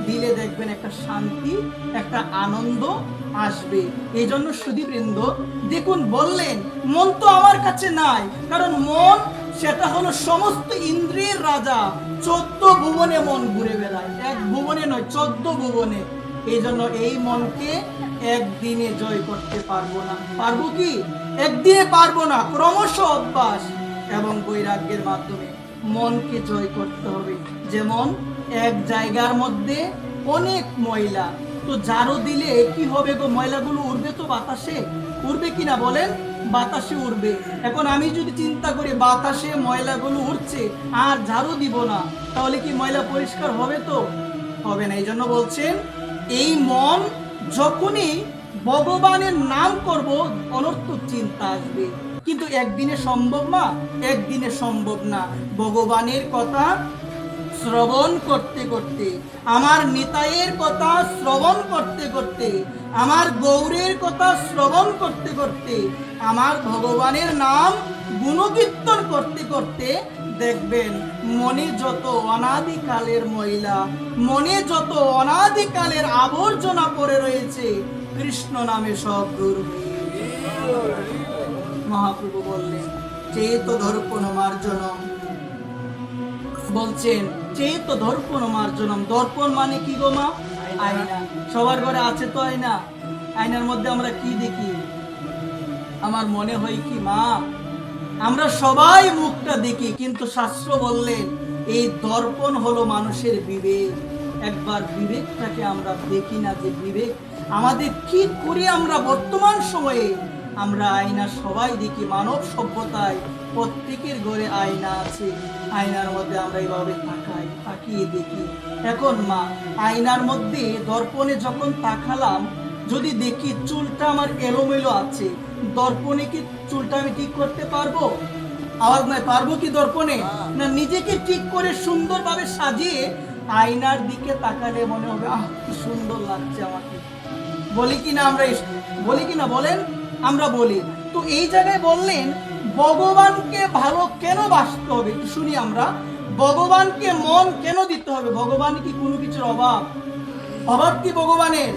দিলে দেখবেন একটা শান্তি, একটা আনন্দ আসবে। এই জন্য সুধীবৃন্দ দেখুন বললেন মন তো আমার কাছে নাই, কারণ মন সেটা হলো সমস্ত ইন্দ্রিয়ের রাজা, 14 ভুবনে মন ঘুরে বেড়ায়, এক ভুবনে নয় 14 ভুবনে। এই জন্য এই মনকে একদিনে জয় করতে পারবো না। পারবো কি? একদিনে পারবো না। ক্রমশ অভ্যাস এবং বৈরাগ্যের মাধ্যমে মনকে জয় করতে হবে। যেমন এক জায়গার মধ্যে অনেক ময়লা, তো ঝাড়ু দিলে কি হবে গো? ময়লাগুলো উড়বে তো বাতাসে, উড়বে কিনা বলেন? বাতাসে উড়বে। এখন আমি যদি চিন্তা করি বাতাসে ময়লাগুলো উড়ছে আর ঝাড়ু দিব না, তাহলে কি ময়লা পরিষ্কার হবে? তো হবে না। এই জন্য বলছেন এই মন যখনই ভগবানের নাম করব অনর্থক চিন্তা আসবে, কিন্তু একদিনে সম্ভব না, একদিনে সম্ভব না। ভগবানের কথা শ্রবণ করতে করতে, আমার নিতাইয়ের কথা শ্রবণ করতে করতে, আমার গৌরের কথা শ্রবণ করতে করতে, আমার ভগবানের নাম গুণকীর্তন করতে করতে দেখবেন মনে যত অনাদিকালের ময়লা, মনে যত অনাদিকালের আবর্জনা পড়ে রয়েছে, কৃষ্ণ নামে সব দূর হয়ে। মহাপ্রভু বললেন চেত দর্পণ মার্জনম, বলছেন চেত দর্পণ মার্জনম। দর্পণ মানে কি গো মা? আয়না। সবার ঘরে আছে তো আয়না। আয়নার মধ্যে আমরা কি দেখি? আমার মনে হয় কি মা, আমরা সবাই মুখটা দেখি, কিন্তু শাস্ত্র বললেন এই দর্পণ হলো মানুষের বিবেক। একবার বিবেকটাকে আমরা দেখি না, যে বিবেক আমাদের কি করে আমরা বর্তমান সময়ে আমরা আয়না সবাই দেখি, মানব সভ্যতায় প্রত্যেকের ঘরে আয়না আছে, আয়নার মধ্যে আমরা এইভাবে তাকাই, তাকিয়ে দেখি। এখন মা আয়নার মধ্যে দর্পণে যখন তাকালাম, যদি দেখি চুলটা আমার এলোমেলো আছে, দর্পণে কি চুলটা আমি ঠিক করতে পারবো? আওয়াজ নাই, পারবো কি দর্পণে? না, নিজেকে ঠিক করে সুন্দরভাবে সাজিয়ে আয়নার দিকে তাকালে মনে হবে আহ কি সুন্দর লাগছে আমাকে, বলি কি না আমরা? বলি কি না বলেন? আমরা বলি। তো এই জায়গায় বললেন ভগবানকে ভালো কেন বাসতে হবে, একটু শুনি আমরা। ভগবানকে মন কেন দিতে হবে? ভগবান কি কোনো কিছুর অভাব? অভাব কি ভগবানের?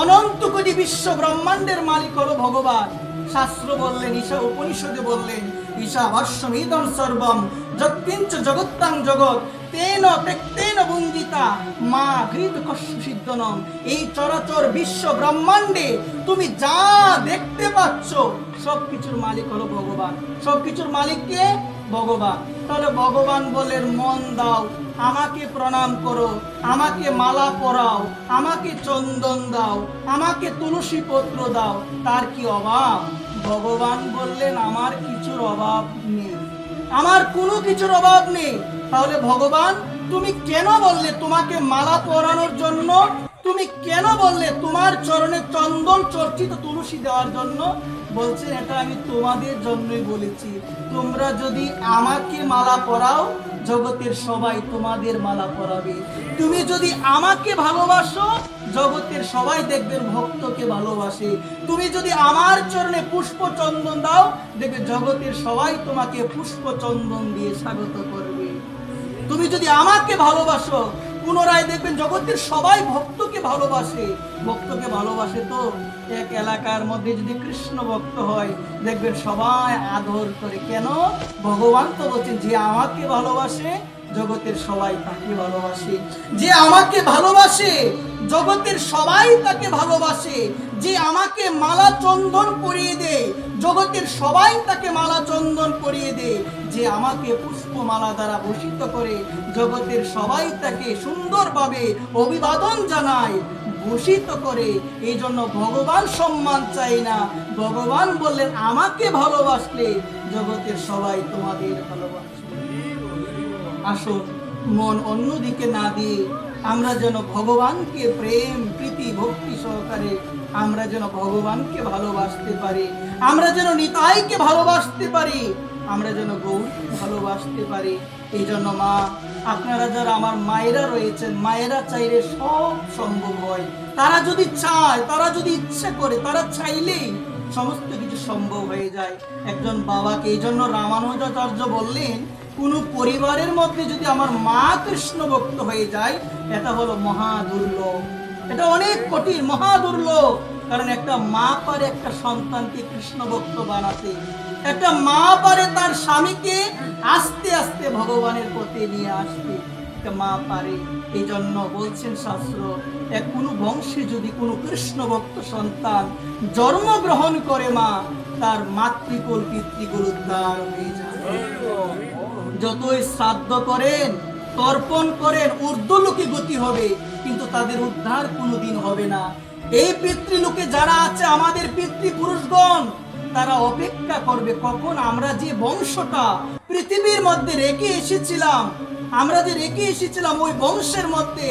অনন্ত কোটি বিশ্ব ব্রহ্মাণ্ডের মালিক হলো ভগবান। শাস্ত্র বললেন, ঈশা উপনিষদে বললেন ঈশা ভাষ্যমিদং সর্বম যৎকিঞ্চ জগত্তাং জগৎ তেন তেক্তেন ভুঞ্জিতা মা ঘৃত কস্য সিদ্ধনম। এই চরাচর বিশ্ব ব্রহ্মাণ্ডে তুমি যা দেখতে পাচ্ছ সবকিছুর মালিক হলো ভগবান। সবকিছুর মালিক কে? ভগবান। তাহলে ভগবান বলেন মন দাও, আমাকে প্রণাম করো, আমাকে মালা পরাও, আমাকে চন্দন দাও, আমাকে তুলসী পত্র দাও, তার কি অভাব? ভগবান বললেন আমার কিছুর অভাব নেই, আমার কোনো কিছুর অভাব নেই। তাহলে ভগবান তুমি কেন বললে তোমাকে মালা পরানোর জন্য? তুমি কেন বললে তোমার চরণে চন্দন চর্চিত তুলসী দেওয়ার জন্য? বলছেন এটা আমি তোমাদের জন্যই বলেছি। তোমরা যদি আমাকে মালা পরাও জগতের সবাই তোমাদের মালা পরাবে। তুমি যদি আমাকে ভালোবাসো জগতের সবাই দেখবেন ভক্তকে ভালোবাসে। তুমি যদি আমার চরণে পুষ্প চন্দন দাও দেখবে জগতের সবাই তোমাকে পুষ্প চন্দন দিয়ে স্বাগত করবে। তুমি যদি আমাকে ভালোবাসো পুনরায় দেখবেন জগতের সবাই ভক্তকে ভালোবাসে। ভক্তকে ভালোবাসে তো এক এলাকার মধ্যে যদি কৃষ্ণ ভক্ত হয় দেখবেন সবাই আদর করে। কেন? ভগবান তো বলছেন যে আমাকে ভালোবাসে জগতের সবাই তাকে ভালোবাসে। যে আমাকে ভালোবাসে জগতের সবাই তাকে ভালোবাসে। যে আমাকে মালা চন্দন পরিয়ে দেয় জগতের সবাই তাকে মালা চন্দন পরিয়ে দেয়। যে আমাকে পুষ্পমালা দ্বারা ভূষিত করে জগতের সবাই তাকে সুন্দরভাবে অভিবাদন জানায়, ভূষিত করে। এই জন্য ভগবান সম্মান চাই না। ভগবান বললেন আমাকে ভালোবাসলে জগতের সবাই তোমাদের ভালোবাসবে। আসুন মন অন্যদিকে না দিয়ে আমরা যেন ভগবানকে প্রেম প্রীতি ভক্তি সহকারে আমরা যেন ভগবানকে ভালোবাসতে পারি, আমরা যেন নিতাইকে ভালোবাসতে পারি, আমরা যেন গৌরকে ভালোবাসতে পারি। এই জন্য মা আপনারা যারা আমার মায়েরা রয়েছেন, মায়েরা চাইলে সব সম্ভব হয়। তারা যদি চায়, তারা যদি ইচ্ছে করে, তারা চাইলেই সমস্ত কিছু সম্ভব হয়ে যায়। একজন বাবাকে এই জন্য রামানুজাচার্য বললেন কোন পরিবারের মধ্যে যদি আমার মা কৃষ্ণ ভক্ত হয়ে যায় এটা হলো মহা দুর্লভ, এটা অনেক কঠিন, মহা দুর্লভ। কারণ একটা মা পারে একটা সন্তানকে কৃষ্ণ ভক্ত বানাতে, একটা মা পারে তার স্বামীকে আস্তে আস্তে ভগবানের পথে নিয়ে আসতে, একটা মা পারে। এই জন্য বলছেন শাস্ত্র এক কোন বংশে যদি কোনো কৃষ্ণ ভক্ত সন্তান জন্মগ্রহণ করে মা তার মাতৃকুল পিতৃকুল উদ্ধার হয়ে যাবে। যতই শ্রাদ্ধ করেন তর্পণ করেন ঊর্ধ্বলোকে গতি হবে কিন্তু তাদের উদ্ধার কোনোদিন হবে না। এই পিতৃলোকে যারা আছে আমাদের পিতৃপুরুষগণ তারা অপেক্ষা করবে কখন আমরা যে বংশটা পৃথিবীর মধ্যে রেখে এসেছিলাম, আমরা যে রেখে এসেছিলাম ওই বংশের মধ্যে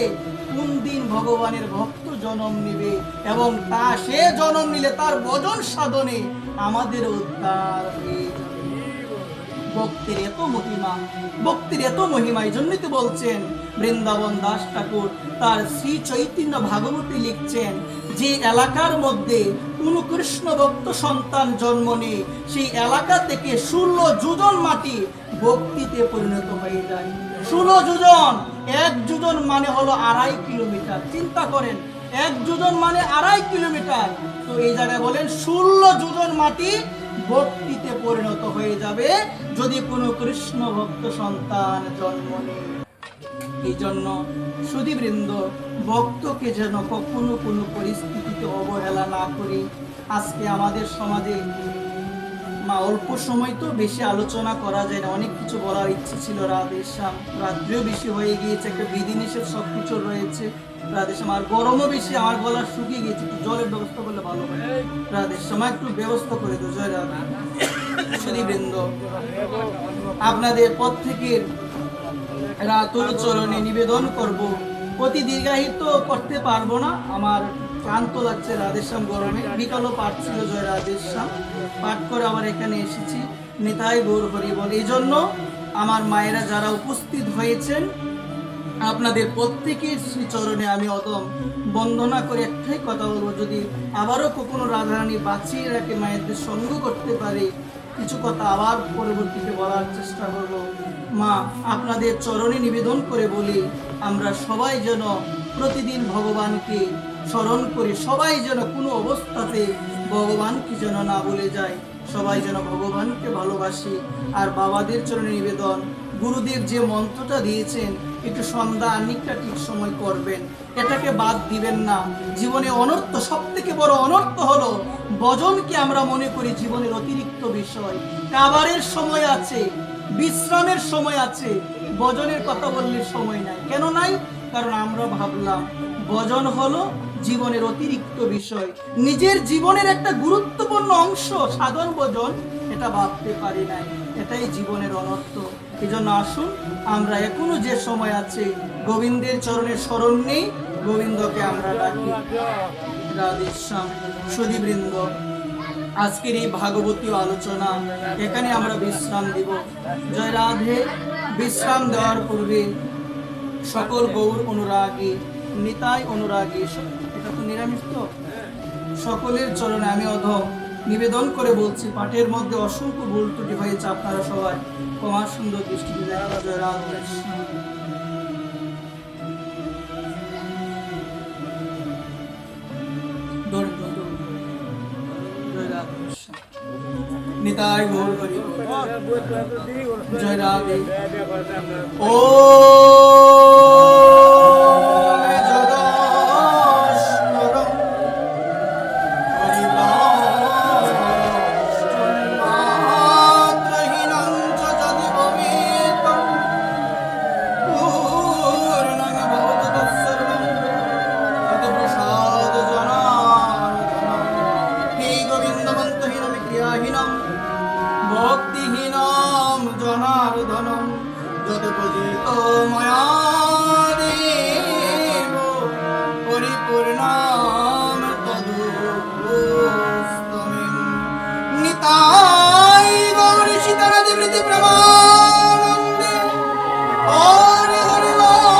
কোন দিন ভগবানের ভক্ত জন্ম নেবে এবং তা সে জন্ম নিলে তার ভজন সাধনে আমাদের উদ্ধার হয়ে যাবে। ভক্তির এত মহিমা, ভক্তির এত মহিমা। এই জন্যই তো বলছেন বৃন্দাবন দাস ঠাকুর তার শ্রী চৈতন্য ভাগবতী লিখছেন যে এলাকার মধ্যে কোন কৃষ্ণ ভক্ত সন্তান জন্ম নেয় সেই এলাকা থেকে 16 যোজন মাটি ভক্তিতে পরিণত হয়ে যায়। 16 যোজন, 1 যোজন মানে হলো 2.5 কিলোমিটার। চিন্তা করেন 1 যোজন মানে 2.5 কিলোমিটার। তো এই জায়গায় বলেন 16 যোজন মাটি ভক্তিতে পরিণত হয়ে যাবে যদি কোনো কৃষ্ণ ভক্ত সন্তান জন্ম নেয়। এই জন্য সুধীবৃন্দ ভক্তকে যেন কখনো কোনো পরিস্থিতিতে অবহেলা না করি। আজকে আমাদের সমাজে মা অল্প সময় তো বেশি আলোচনা করা যায় না, অনেক কিছু বলার ইচ্ছে ছিল। রাধেশ্যাম রাত্রিও বেশি হয়ে গিয়েছে, একটা বিধিনিষেধ সব কিছু রয়েছে। রাধেশ্যাম আর গরমও বেশি, আমার গলা শুকিয়ে গেছে, একটু জলের ব্যবস্থা করলে ভালো হয়। রাধেশ্যাম একটু ব্যবস্থা করে দো। জয় রাধা। সুধীবৃন্দ আপনাদের প্রত্যেকের রাতুল চরণে নিবেদন করব। অতি দীর্ঘায়িত করতে পারবো না, আমার ক্লান্ত লাগছে রাধেশ্যাম গরমে। বিকালও পাঠ ছিল জয় রাধেশ্যাম, পাঠ করে আবার এখানে এসেছি। নিতাই গৌর হরি বল। এই জন্য আমার মায়েরা যারা উপস্থিত হয়েছেন আপনাদের প্রত্যেকের শ্রীচরণে আমি অদম বন্দনা করে একটাই কথা বলবো, যদি আবারও কখনো রাধারানী বাঁচিয়ে রাখে মায়েদের সঙ্গ করতে পারে কিছু কথা আবার পরবর্তীতে বলার চেষ্টা করব। মা আপনাদের চরণে নিবেদন করে বলি আমরা সবাই যেন প্রতিদিন ভগবানকে স্মরণ করি, সবাই যেন কোনো অবস্থাতে ভগবানকে যেন না ভুলে যায়, সবাই যেন ভগবানকে ভালোবাসি। আর বাবাদের চরণে নিবেদন গুরুদেব যে মন্ত্রটা দিয়েছেন একটু সন্ধ্যা আনিকটা ঠিক সময় করবেন, এটাকে বাদ দিবেন না। জীবনে অনর্থ, সব থেকে বড় অনর্থ হলো ভজনকে আমরা মনে করি জীবনের অতিরিক্ত বিষয়। খাবারের সময় আছে, বিশ্রামের সময় আছে, ভজনের কথা বললে সময় নাই। কেন নাই? কারণ আমরা ভাবলাম ভজন হলো জীবনের অতিরিক্ত বিষয়, নিজের জীবনের একটা গুরুত্বপূর্ণ অংশ সাধন ভজন, এটা ভাবতে পারি নাই। এটাই জীবনের অনর্থ। এই জন্য আসুন আমরা এখনো যে সময় আছে গোবিন্দের চরণের স্মরণ নেই, গোবিন্দকে আমরা ডাকি। রাধেশ্যাম। সুধীবৃন্দ, আজকের এই ভাগবতীয় আলোচনা এখানে আমরা বিশ্রাম দিব। জয় রাধে। বিশ্রাম দেওয়ার পূর্বে সকল গৌর অনুরাগী, নিতাই অনুরাগী, এটা তো নিরামিষ তো, সকলের চরণে আমি অধম নিবেদন করে বলছি, পাঠের মধ্যে অসংখ্য ভুল ত্রুটি হয়েছে, আপনারা সবাই ক্ষমা সুন্দর দৃষ্টিতে দেখা। জয় রাধে। নিতাই গৌর হরি। জয় রাধে। ও ভক্তিহীনম জনার্দনম যত পূজিত ময়া দেব পরিপূর্ণম তদুস্তমিং। নিতাই গৌর সীতারাধি প্রীতি প্রেমানন্দে। হরি হরি বল,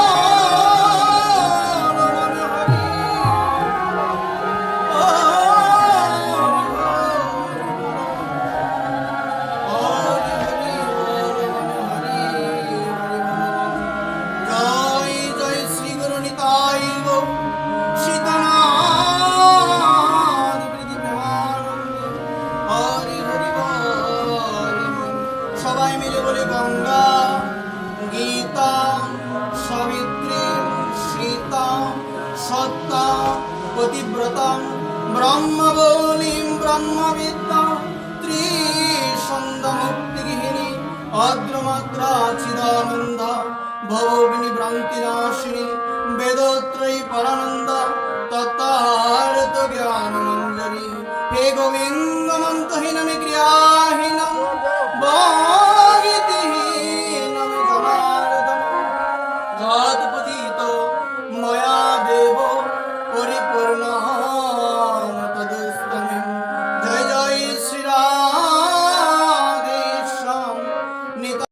হরি হরি। সবাই মিলে বলি গঙ্গা গীতা সাবিত্রী সীতা সত্তা পতিব্রতা ব্রহ্মবলিম ব্রহ্মবিদ্যা ত্রিসন্ধ্যা মুক্তিগৃহিণী অদ্রমাত্রা চিদানন্দ ভবগ্নি ভ্রান্তিনাশিনী বেদত্রয়ী পরানন্দ